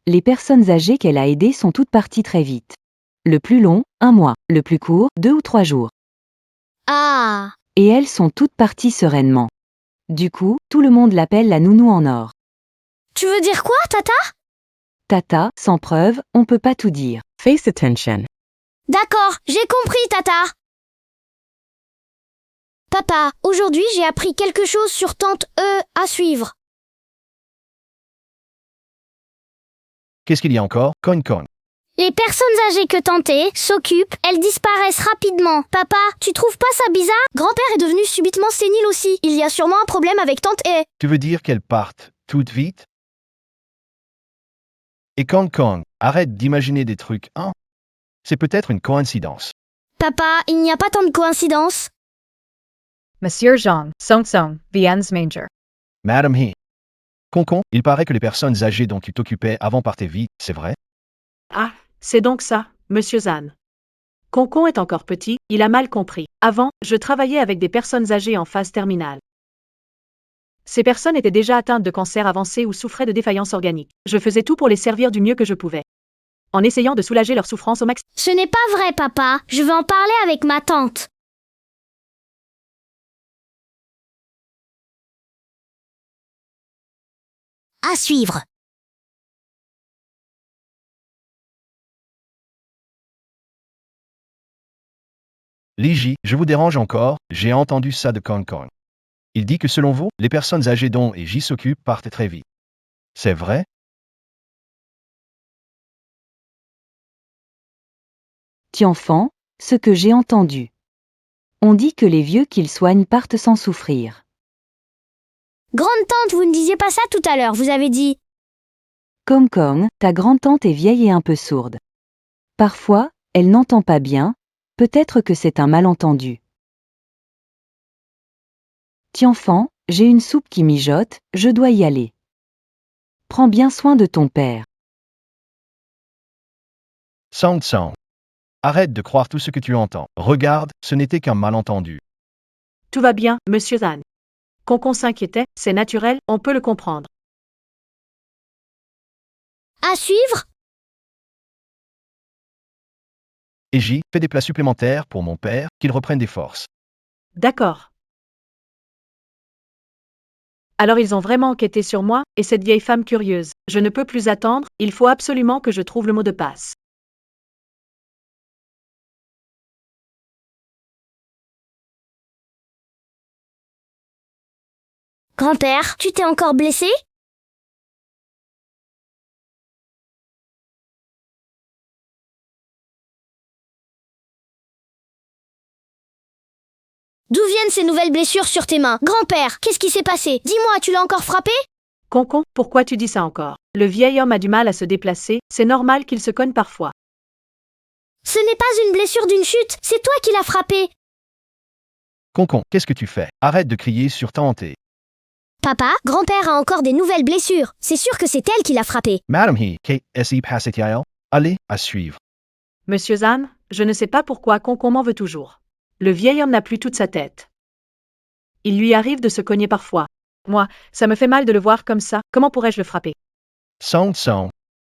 Les personnes âgées qu'elle a aidées sont toutes parties très vite. Le plus long, 1 mois. Le plus court, 2 ou 3 jours. Ah! Et elles sont toutes parties sereinement. Du coup, tout le monde l'appelle la nounou en or. Tu veux dire quoi, Tata? Tata, sans preuve, on peut pas tout dire. Face attention. D'accord, j'ai compris, Tata. Papa, aujourd'hui j'ai appris quelque chose sur tante à suivre. Qu'est-ce qu'il y a encore? Coin. Les personnes âgées que tante s'occupent, elles disparaissent rapidement. Papa, tu trouves pas ça bizarre? Grand-père est devenu subitement sénile aussi. Il y a sûrement un problème avec tante E. Tu veux dire qu'elles partent toutes vite? Et Kong, arrête d'imaginer des trucs, hein? C'est peut-être une coïncidence. Papa, il n'y a pas tant de coïncidences. Monsieur Zhang, Song Song, Vian's Manger. Madame He. Concon, il paraît que les personnes âgées dont tu t'occupais avant partaient vite, c'est vrai? Ah, c'est donc ça, Monsieur Zan. Concon est encore petit, il a mal compris. Avant, je travaillais avec des personnes âgées en phase terminale. Ces personnes étaient déjà atteintes de cancer avancé ou souffraient de défaillance organique. Je faisais tout pour les servir du mieux que je pouvais, en essayant de soulager leur souffrance au maximum. Ce n'est pas vrai, papa. Je vais en parler avec ma tante. À suivre. Liji, je vous dérange encore, j'ai entendu ça de Kong. Il dit que selon vous, les personnes âgées dont et J s'occupent partent très vite. C'est vrai? Tienfant, ce que j'ai entendu. On dit que les vieux qu'ils soignent partent sans souffrir. Grande-tante, vous ne disiez pas ça tout à l'heure, vous avez dit. Kong, ta grand-tante est vieille et un peu sourde. Parfois, elle n'entend pas bien, peut-être que c'est un malentendu. Tienfant, j'ai une soupe qui mijote, je dois y aller. Prends bien soin de ton père. Sound. Arrête de croire tout ce que tu entends. Regarde, ce n'était qu'un malentendu. Tout va bien, Monsieur Zan. Concon s'inquiétait, c'est naturel, on peut le comprendre. À suivre. Et J, fais des plats supplémentaires pour mon père, qu'il reprenne des forces. D'accord. Alors ils ont vraiment enquêté sur moi, et cette vieille femme curieuse. Je ne peux plus attendre, il faut absolument que je trouve le mot de passe. Grand-père, tu t'es encore blessé? D'où viennent ces nouvelles blessures sur tes mains? Grand-père, qu'est-ce qui s'est passé? Dis-moi, tu l'as encore frappé? Concon, pourquoi tu dis ça encore? Le vieil homme a du mal à se déplacer, c'est normal qu'il se cogne parfois. Ce n'est pas une blessure d'une chute, c'est toi qui l'as frappé. Concon, qu'est-ce que tu fais? Arrête de crier sur tante et... Papa, grand-père a encore des nouvelles blessures. C'est sûr que c'est elle qui l'a frappé. Madame He, KSI Passetiael. Allez, à suivre. Monsieur Zan, je ne sais pas pourquoi Concon m'en veut toujours. Le vieil homme n'a plus toute sa tête. Il lui arrive de se cogner parfois. Moi, ça me fait mal de le voir comme ça, comment pourrais-je le frapper? Sound.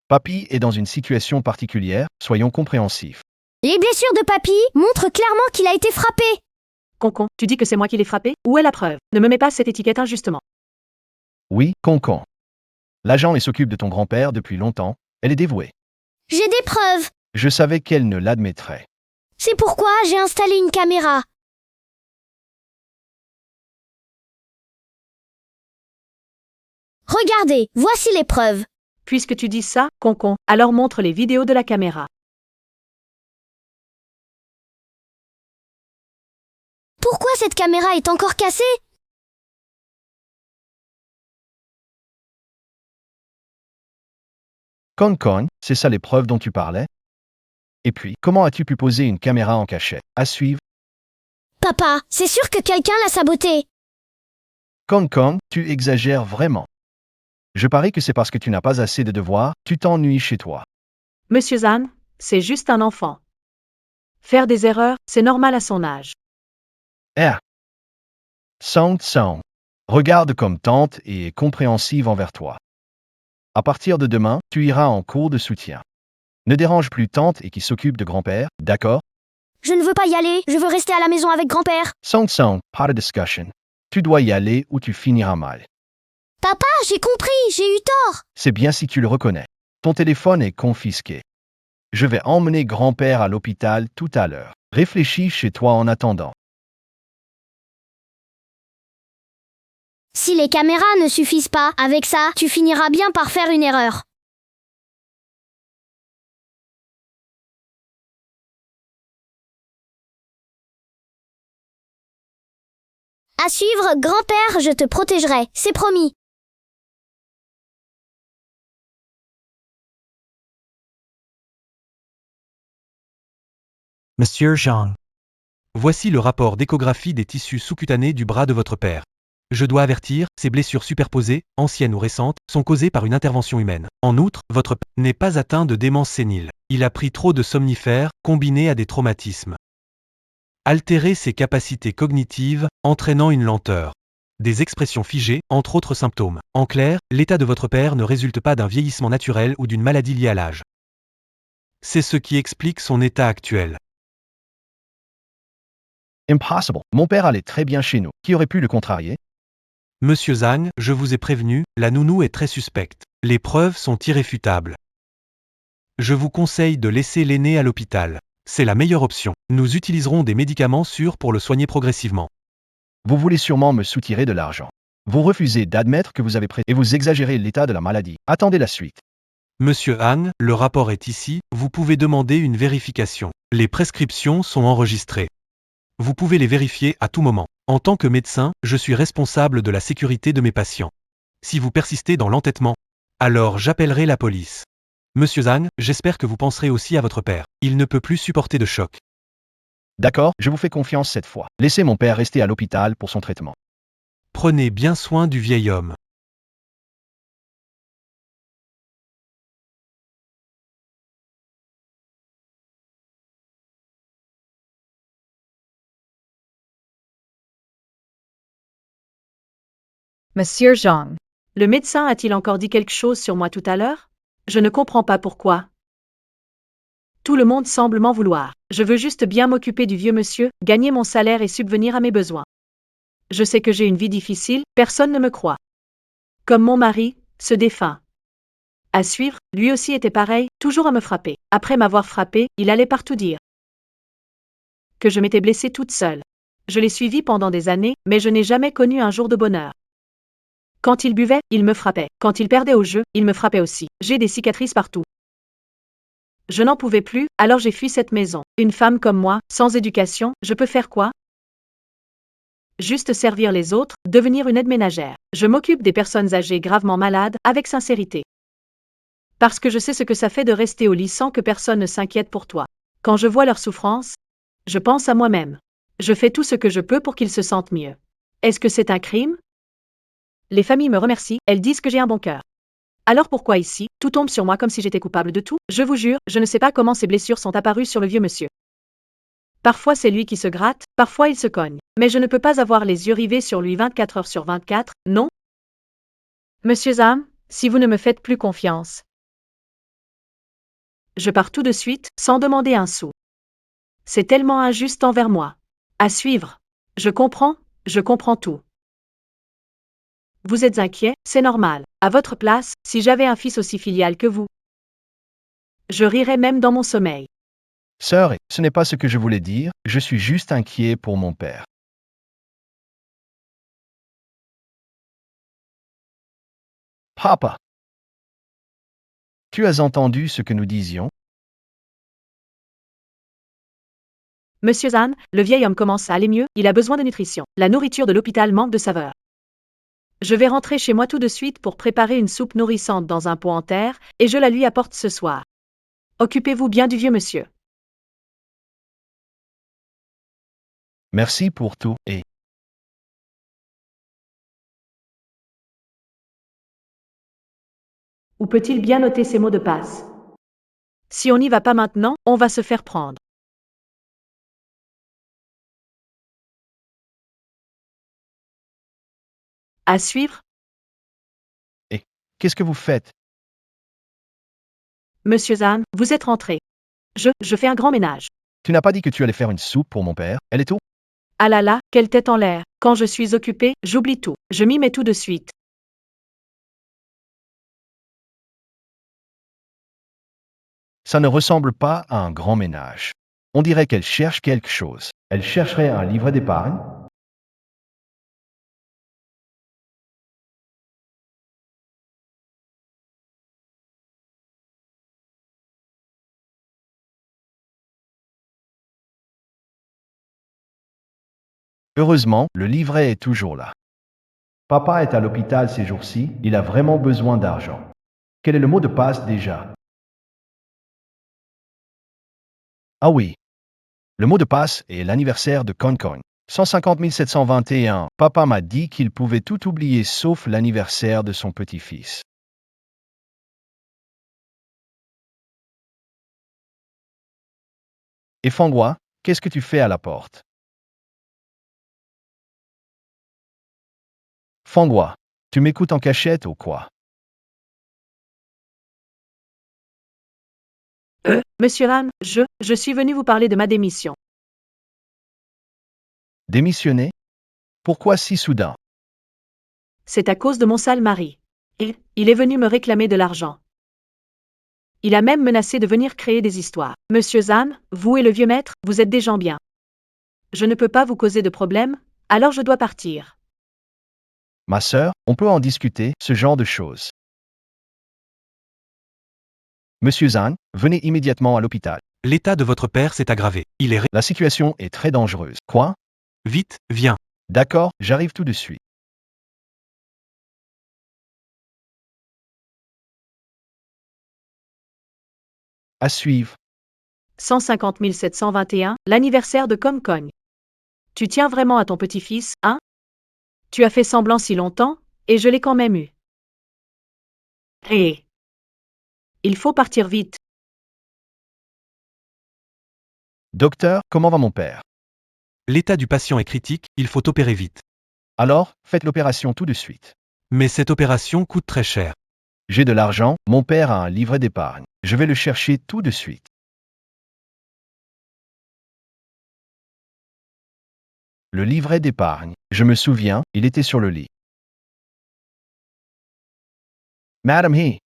Papy est dans une situation particulière, soyons compréhensifs. Les blessures de papy montrent clairement qu'il a été frappé. Concon, tu dis que c'est moi qui l'ai frappé? Où est la preuve? Ne me mets pas cette étiquette injustement. Oui, Concon. L'agent s'occupe de ton grand-père depuis longtemps, elle est dévouée. J'ai des preuves. Je savais qu'elle ne l'admettrait. C'est pourquoi j'ai installé une caméra. Regardez, voici les preuves. Puisque tu dis ça, Concon, alors montre les vidéos de la caméra. Pourquoi cette caméra est encore cassée? Concon, c'est ça les preuves dont tu parlais? Et puis, comment as-tu pu poser une caméra en cachette? À suivre. Papa, c'est sûr que quelqu'un l'a saboté. Concon, tu exagères vraiment. Je parie que c'est parce que tu n'as pas assez de devoirs, tu t'ennuies chez toi. Monsieur Zan, c'est juste un enfant. Faire des erreurs, c'est normal à son âge. Sound. Regarde comme tante et est compréhensive envers toi. À partir de demain, tu iras en cours de soutien. Ne dérange plus tante et qui s'occupe de grand-père, d'accord? Je ne veux pas y aller, je veux rester à la maison avec grand-père. Sound, pas de discussion. Tu dois y aller ou tu finiras mal. Papa, j'ai compris, j'ai eu tort. C'est bien si tu le reconnais. Ton téléphone est confisqué. Je vais emmener grand-père à l'hôpital tout à l'heure. Réfléchis chez toi en attendant. Si les caméras ne suffisent pas, avec ça, tu finiras bien par faire une erreur. À suivre, grand-père, je te protégerai, c'est promis. Monsieur Zhang. Voici le rapport d'échographie des tissus sous-cutanés du bras de votre père. Je dois avertir, ces blessures superposées, anciennes ou récentes, sont causées par une intervention humaine. En outre, votre père n'est pas atteint de démence sénile. Il a pris trop de somnifères, combinés à des traumatismes. Altérer ses capacités cognitives, entraînant une lenteur. Des expressions figées, entre autres symptômes. En clair, l'état de votre père ne résulte pas d'un vieillissement naturel ou d'une maladie liée à l'âge. C'est ce qui explique son état actuel. Impossible. Mon père allait très bien chez nous. Qui aurait pu le contrarier? Monsieur Zhang, je vous ai prévenu, la nounou est très suspecte. Les preuves sont irréfutables. Je vous conseille de laisser l'aîné à l'hôpital. C'est la meilleure option. Nous utiliserons des médicaments sûrs pour le soigner progressivement. Vous voulez sûrement me soutirer de l'argent. Vous refusez d'admettre que vous avez pris et vous exagérez l'état de la maladie. Attendez la suite. Monsieur Han, le rapport est ici, vous pouvez demander une vérification. Les prescriptions sont enregistrées. Vous pouvez les vérifier à tout moment. En tant que médecin, je suis responsable de la sécurité de mes patients. Si vous persistez dans l'entêtement, alors j'appellerai la police. Monsieur Zhang, j'espère que vous penserez aussi à votre père. Il ne peut plus supporter de choc. D'accord, je vous fais confiance cette fois. Laissez mon père rester à l'hôpital pour son traitement. Prenez bien soin du vieil homme. Monsieur Zhang. Le médecin a-t-il encore dit quelque chose sur moi tout à l'heure? Je ne comprends pas pourquoi. Tout le monde semble m'en vouloir. Je veux juste bien m'occuper du vieux monsieur, gagner mon salaire et subvenir à mes besoins. Je sais que j'ai une vie difficile, personne ne me croit. Comme mon mari, ce défunt. À suivre, lui aussi était pareil, toujours à me frapper. Après m'avoir frappé, il allait partout dire que je m'étais blessée toute seule. Je l'ai suivi pendant des années, mais je n'ai jamais connu un jour de bonheur. Quand il buvait, il me frappait. Quand il perdait au jeu, il me frappait aussi. J'ai des cicatrices partout. Je n'en pouvais plus, alors j'ai fui cette maison. Une femme comme moi, sans éducation, je peux faire quoi? Juste servir les autres, devenir une aide ménagère. Je m'occupe des personnes âgées gravement malades, avec sincérité. Parce que je sais ce que ça fait de rester au lit sans que personne ne s'inquiète pour toi. Quand je vois leur souffrance, je pense à moi-même. Je fais tout ce que je peux pour qu'ils se sentent mieux. Est-ce que c'est un crime? Les familles me remercient, elles disent que j'ai un bon cœur. Alors pourquoi ici, tout tombe sur moi comme si j'étais coupable de tout? Je vous jure, je ne sais pas comment ces blessures sont apparues sur le vieux monsieur. Parfois c'est lui qui se gratte, parfois il se cogne. Mais je ne peux pas avoir les yeux rivés sur lui 24 heures sur 24, non? Monsieur Zam, si vous ne me faites plus confiance. Je pars tout de suite, sans demander un sou. C'est tellement injuste envers moi. À suivre. Je comprends tout. Vous êtes inquiet, c'est normal. À votre place, si j'avais un fils aussi filial que vous, je rirais même dans mon sommeil. Sœur, ce n'est pas ce que je voulais dire, je suis juste inquiet pour mon père. Papa! Tu as entendu ce que nous disions? Monsieur Zan, le vieil homme commence à aller mieux, il a besoin de nutrition. La nourriture de l'hôpital manque de saveur. Je vais rentrer chez moi tout de suite pour préparer une soupe nourrissante dans un pot en terre, et je la lui apporte ce soir. Occupez-vous bien du vieux monsieur. Merci pour tout, et Où peut-il bien noter ces mots de passe? Si on n'y va pas maintenant, on va se faire prendre. À suivre, qu'est-ce que vous faites? Monsieur Zan, vous êtes rentré. Je fais un grand ménage. Tu n'as pas dit que tu allais faire une soupe pour mon père, elle est où? Ah là là, quelle tête en l'air. Quand je suis occupée, j'oublie tout. Je m'y mets tout de suite. Ça ne ressemble pas à un grand ménage. On dirait qu'elle cherche quelque chose. Elle chercherait un livret d'épargne? Heureusement, le livret est toujours là. Papa est à l'hôpital ces jours-ci, il a vraiment besoin d'argent. Quel est le mot de passe déjà? Ah oui. Le mot de passe est l'anniversaire de Concon. 150 721. Papa m'a dit qu'il pouvait tout oublier sauf l'anniversaire de son petit-fils. Et Fangua, qu'est-ce que tu fais à la porte? Fangua, tu m'écoutes en cachette ou quoi? Monsieur Han, je suis venu vous parler de ma démission. Démissionner? Pourquoi si soudain? C'est à cause de mon sale mari. Il est venu me réclamer de l'argent. Il a même menacé de venir créer des histoires. Monsieur Zan, vous et le vieux maître, vous êtes des gens bien. Je ne peux pas vous causer de problème, alors je dois partir. Ma sœur, on peut en discuter, ce genre de choses. Monsieur Zan, venez immédiatement à l'hôpital. L'état de votre père s'est aggravé. Il est La situation est très dangereuse. Quoi? Vite, viens. D'accord, j'arrive tout de suite. À suivre. 150 721, l'anniversaire de Comcogne. Tu tiens vraiment à ton petit-fils, hein? Tu as fait semblant si longtemps, et je l'ai quand même eu. Hé! Il faut partir vite. Docteur, comment va mon père? L'état du patient est critique, il faut opérer vite. Alors, faites l'opération tout de suite. Mais cette opération coûte très cher. J'ai de l'argent, mon père a un livret d'épargne. Je vais le chercher tout de suite. Le livret d'épargne. Je me souviens, il était sur le lit. Madame He.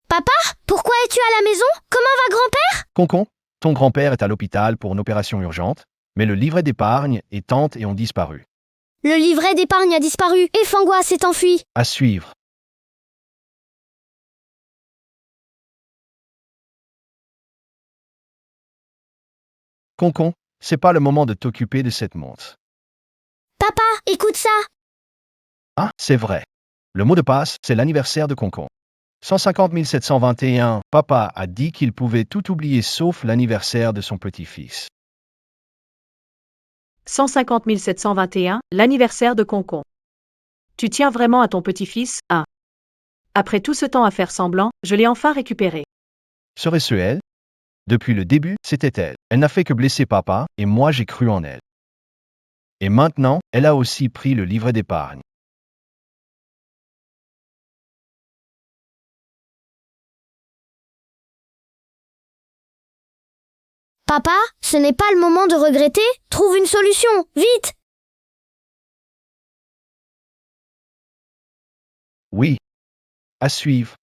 Papa, pourquoi es-tu à la maison? Comment va grand-père? Concon, ton grand-père est à l'hôpital pour une opération urgente, mais le livret d'épargne et tante ont disparu. Le livret d'épargne a disparu et Fangua s'est enfui. À suivre. Concon, c'est pas le moment de t'occuper de cette montre. écoute ça. Ah, c'est vrai. Le mot de passe, c'est l'anniversaire de Concon. 150 721, papa a dit qu'il pouvait tout oublier sauf l'anniversaire de son petit-fils. 150 721, l'anniversaire de Concon. Tu tiens vraiment à ton petit-fils, hein? Après tout ce temps à faire semblant, je l'ai enfin récupéré. Serait-ce elle? Depuis le début, c'était elle. Elle n'a fait que blesser papa, et moi j'ai cru en elle. Et maintenant, elle a aussi pris le livret d'épargne. Papa, ce n'est pas le moment de regretter. Trouve une solution, vite. Oui. À suivre.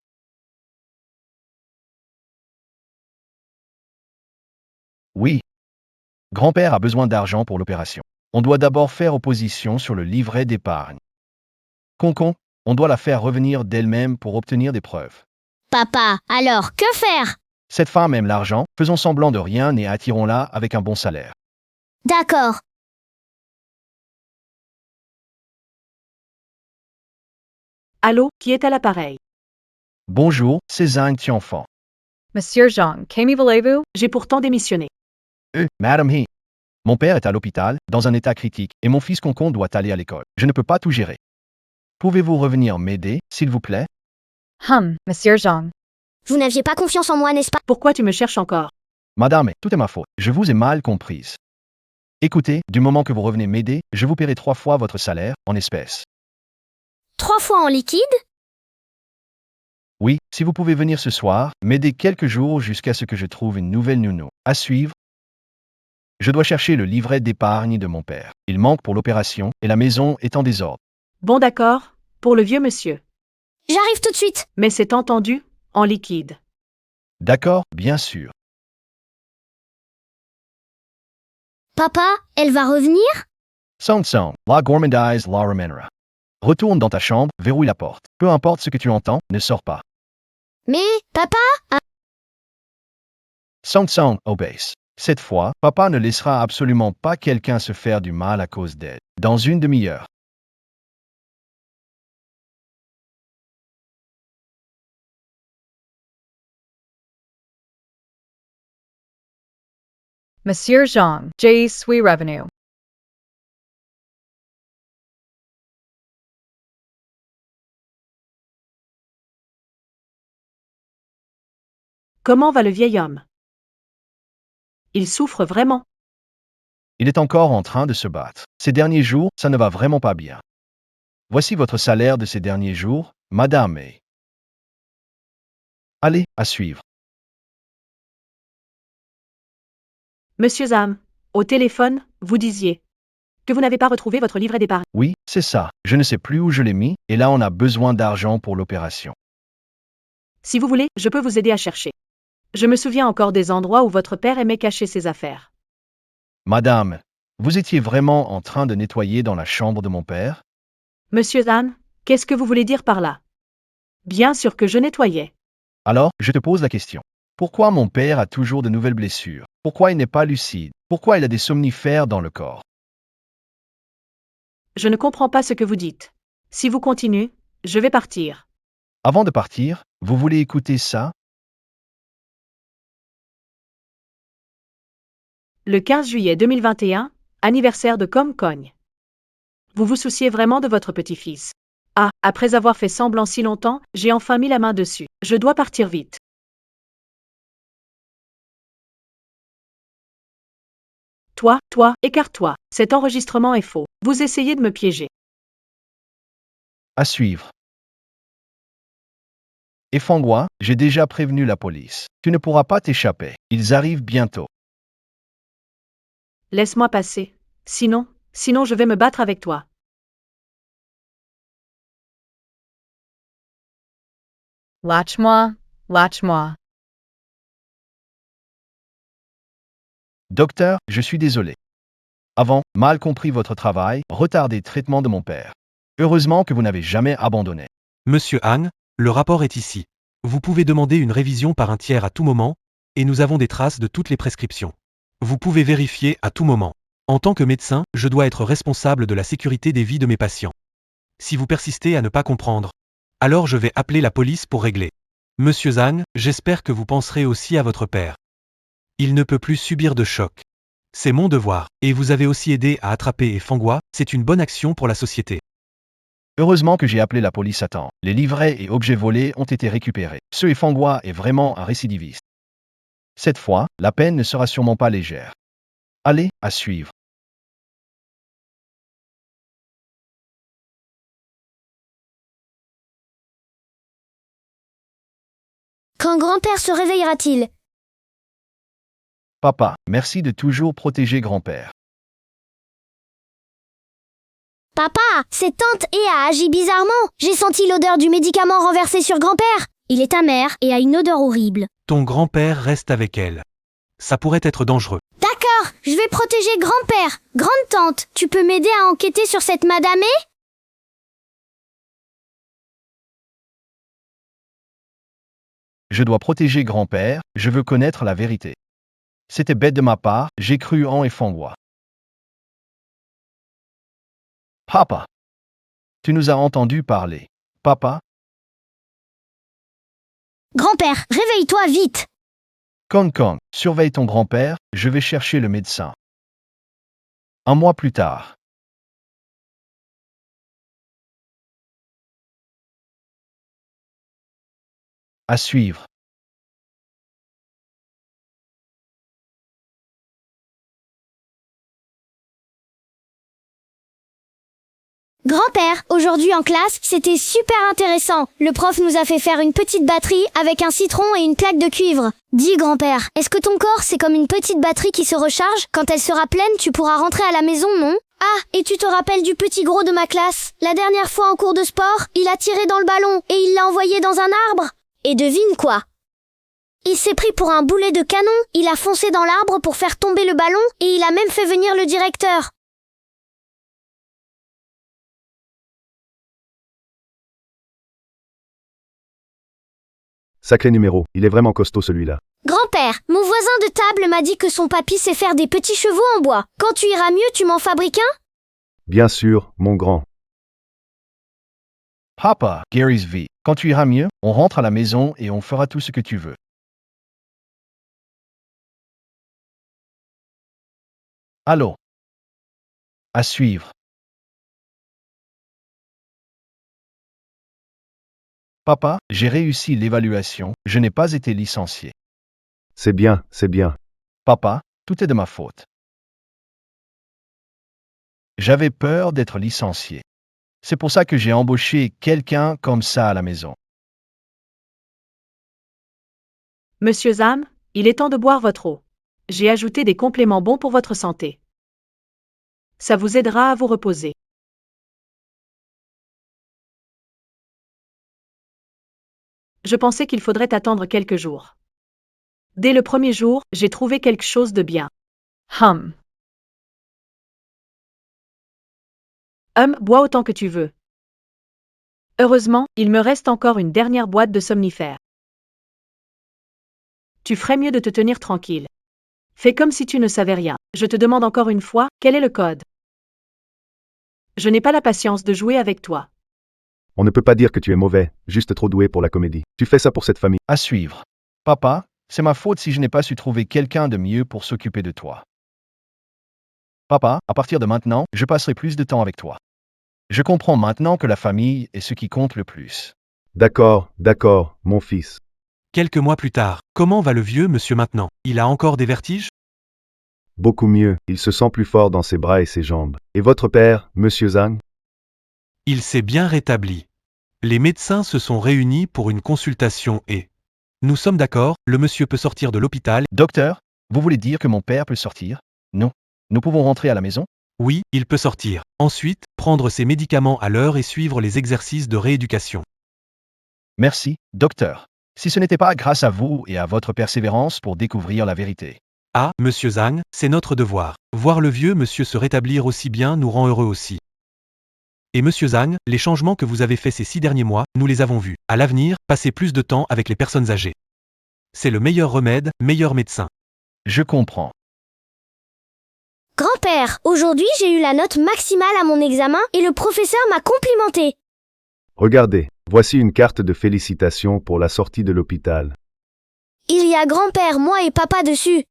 Oui. Grand-père a besoin d'argent pour l'opération. On doit d'abord faire opposition sur le livret d'épargne. Concon, on doit la faire revenir d'elle-même pour obtenir des preuves. Papa, alors, que faire? Cette femme aime l'argent, faisons semblant de rien et attirons-la avec un bon salaire. D'accord. Allô, qui est à l'appareil? Bonjour, c'est Zhang Tianfan. Monsieur Zhang, qu'aimez voulez-vous? J'ai pourtant démissionné. Madame He. Mon père est à l'hôpital, dans un état critique, et mon fils Concon doit aller à l'école. Je ne peux pas tout gérer. Pouvez-vous revenir m'aider, s'il vous plaît? Monsieur Zhang. Vous n'aviez pas confiance en moi, n'est-ce pas? Pourquoi tu me cherches encore? Madame, tout est ma faute. Je vous ai mal comprise. Écoutez, du moment que vous revenez m'aider, je vous paierai 3 fois votre salaire, en espèces. 3 fois en liquide? Oui, si vous pouvez venir ce soir, m'aider quelques jours jusqu'à ce que je trouve une nouvelle nounou. À suivre. Je dois chercher le livret d'épargne de mon père. Il manque pour l'opération, et la maison est en désordre. Bon d'accord, pour le vieux monsieur. J'arrive tout de suite. Mais c'est entendu, en liquide. D'accord, bien sûr. Papa, elle va revenir? Sound, la gourmandise, la remenera. Retourne dans ta chambre, verrouille la porte. Peu importe ce que tu entends, ne sors pas. Mais, papa? Sound, obéisse. Cette fois, papa ne laissera absolument pas quelqu'un se faire du mal à cause d'elle. Dans une demi-heure. Monsieur Zhang, J. Sui Revenue. Comment va le vieil homme? Il souffre vraiment. Il est encore en train de se battre. Ces derniers jours, ça ne va vraiment pas bien. Voici votre salaire de ces derniers jours, Madame May. Allez, à suivre. Monsieur Zam, au téléphone, vous disiez que vous n'avez pas retrouvé votre livret d'épargne. Oui, c'est ça. Je ne sais plus où je l'ai mis, et là on a besoin d'argent pour l'opération. Si vous voulez, je peux vous aider à chercher. Je me souviens encore des endroits où votre père aimait cacher ses affaires. Madame, vous étiez vraiment en train de nettoyer dans la chambre de mon père? Monsieur Zam, qu'est-ce que vous voulez dire par là? Bien sûr que je nettoyais. Alors, je te pose la question. Pourquoi mon père a toujours de nouvelles blessures? Pourquoi il n'est pas lucide? Pourquoi il a des somnifères dans le corps? Je ne comprends pas ce que vous dites. Si vous continuez, je vais partir. Avant de partir, vous voulez écouter ça? Le 15 juillet 2021, anniversaire de Com Cogne. Vous vous souciez vraiment de votre petit-fils. Ah, après avoir fait semblant si longtemps, j'ai enfin mis la main dessus. Je dois partir vite. Toi, écarte-toi. Cet enregistrement est faux. Vous essayez de me piéger. À suivre. Et Fangua, j'ai déjà prévenu la police. Tu ne pourras pas t'échapper. Ils arrivent bientôt. Laisse-moi passer. Sinon je vais me battre avec toi. Lâche-moi, lâche-moi. Docteur, je suis désolé. Avant, mal compris votre travail, retardé traitement de mon père. Heureusement que vous n'avez jamais abandonné. Monsieur Han, le rapport est ici. Vous pouvez demander une révision par un tiers à tout moment, et nous avons des traces de toutes les prescriptions. Vous pouvez vérifier à tout moment. En tant que médecin, je dois être responsable de la sécurité des vies de mes patients. Si vous persistez à ne pas comprendre, alors je vais appeler la police pour régler. Monsieur Zhang, j'espère que vous penserez aussi à votre père. Il ne peut plus subir de choc. C'est mon devoir, et vous avez aussi aidé à attraper Fanghua, c'est une bonne action pour la société. Heureusement que j'ai appelé la police à temps. Les livrets et objets volés ont été récupérés. Ce Fanghua est vraiment un récidiviste. Cette fois, la peine ne sera sûrement pas légère. Allez, à suivre. Quand grand-père se réveillera-t-il? Papa, merci de toujours protéger grand-père. Papa, c'est tante et a agi bizarrement. J'ai senti l'odeur du médicament renversé sur grand-père. Il est amer et a une odeur horrible. Ton grand-père reste avec elle. Ça pourrait être dangereux. D'accord, je vais protéger grand-père. Grande-tante, tu peux m'aider à enquêter sur cette madame E? Je dois protéger grand-père, je veux connaître la vérité. C'était bête de ma part, j'ai cru en Fanghua. Papa, tu nous as entendu parler. Papa, Grand-père, réveille-toi vite. Kong Kong, surveille ton grand-père, je vais chercher le médecin. Un mois plus tard. À suivre. Grand-père, aujourd'hui en classe, c'était super intéressant. Le prof nous a fait faire une petite batterie avec un citron et une plaque de cuivre. Dis grand-père, est-ce que ton corps c'est comme une petite batterie qui se recharge? Quand elle sera pleine, tu pourras rentrer à la maison, non? Ah, et tu te rappelles du petit gros de ma classe? La dernière fois en cours de sport, il a tiré dans le ballon et il l'a envoyé dans un arbre. Et devine quoi? Il s'est pris pour un boulet de canon, il a foncé dans l'arbre pour faire tomber le ballon et il a même fait venir le directeur. Sacré numéro, il est vraiment costaud celui-là. Grand-père, mon voisin de table m'a dit que son papy sait faire des petits chevaux en bois. Quand tu iras mieux, tu m'en fabriques un? Bien sûr, mon grand. Papa, Gary's V. Quand tu iras mieux, on rentre à la maison et on fera tout ce que tu veux. Allô. À suivre. Papa, j'ai réussi l'évaluation, je n'ai pas été licencié. C'est bien, c'est bien. Papa, tout est de ma faute. J'avais peur d'être licencié. C'est pour ça que j'ai embauché quelqu'un comme ça à la maison. Monsieur Zhang, il est temps de boire votre eau. J'ai ajouté des compléments bons pour votre santé. Ça vous aidera à vous reposer. Je pensais qu'il faudrait attendre quelques jours. Dès le premier jour, j'ai trouvé quelque chose de bien. Bois autant que tu veux. Heureusement, il me reste encore une dernière boîte de somnifères. Tu ferais mieux de te tenir tranquille. Fais comme si tu ne savais rien. Je te demande encore une fois, quel est le code? Je n'ai pas la patience de jouer avec toi. On ne peut pas dire que tu es mauvais, juste trop doué pour la comédie. Tu fais ça pour cette famille. À suivre. Papa, c'est ma faute si je n'ai pas su trouver quelqu'un de mieux pour s'occuper de toi. Papa, à partir de maintenant, je passerai plus de temps avec toi. Je comprends maintenant que la famille est ce qui compte le plus. D'accord, d'accord, mon fils. Quelques mois plus tard, comment va le vieux monsieur maintenant? Il a encore des vertiges? Beaucoup mieux, il se sent plus fort dans ses bras et ses jambes. Et votre père, monsieur Zhang? Il s'est bien rétabli. Les médecins se sont réunis pour une consultation et... Nous sommes d'accord, le monsieur peut sortir de l'hôpital. Docteur, vous voulez dire que mon père peut sortir? Non. Nous pouvons rentrer à la maison? Oui, il peut sortir. Ensuite, prendre ses médicaments à l'heure et suivre les exercices de rééducation. Merci, docteur. Si ce n'était pas grâce à vous et à votre persévérance pour découvrir la vérité. Ah, monsieur Zhang, c'est notre devoir. Voir le vieux monsieur se rétablir aussi bien nous rend heureux aussi. Et monsieur Zhang, les changements que vous avez faits ces 6 derniers mois, nous les avons vus. À l'avenir, passez plus de temps avec les personnes âgées. C'est le meilleur remède, meilleur médecin. Je comprends. Grand-père, aujourd'hui j'ai eu la note maximale à mon examen et le professeur m'a complimenté. Regardez, voici une carte de félicitations pour la sortie de l'hôpital. Il y a grand-père, moi et papa dessus.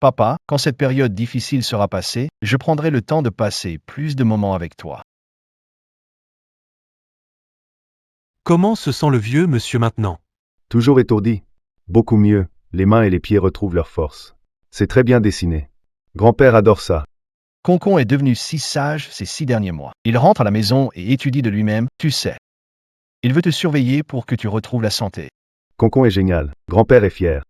Papa, quand cette période difficile sera passée, je prendrai le temps de passer plus de moments avec toi. Comment se sent le vieux monsieur maintenant? Toujours étourdi. Beaucoup mieux, les mains et les pieds retrouvent leur force. C'est très bien dessiné. Grand-père adore ça. Concon est devenu si sage ces 6 derniers mois. Il rentre à la maison et étudie de lui-même, tu sais. Il veut te surveiller pour que tu retrouves la santé. Concon est génial. Grand-père est fier.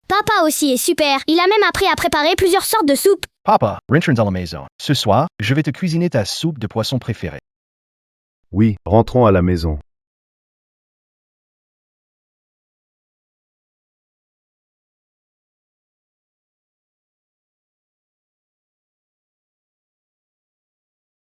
Papa aussi est super, il a même appris à préparer plusieurs sortes de soupes. Papa, rentrons à la maison. Ce soir, je vais te cuisiner ta soupe de poisson préférée. Oui, rentrons à la maison.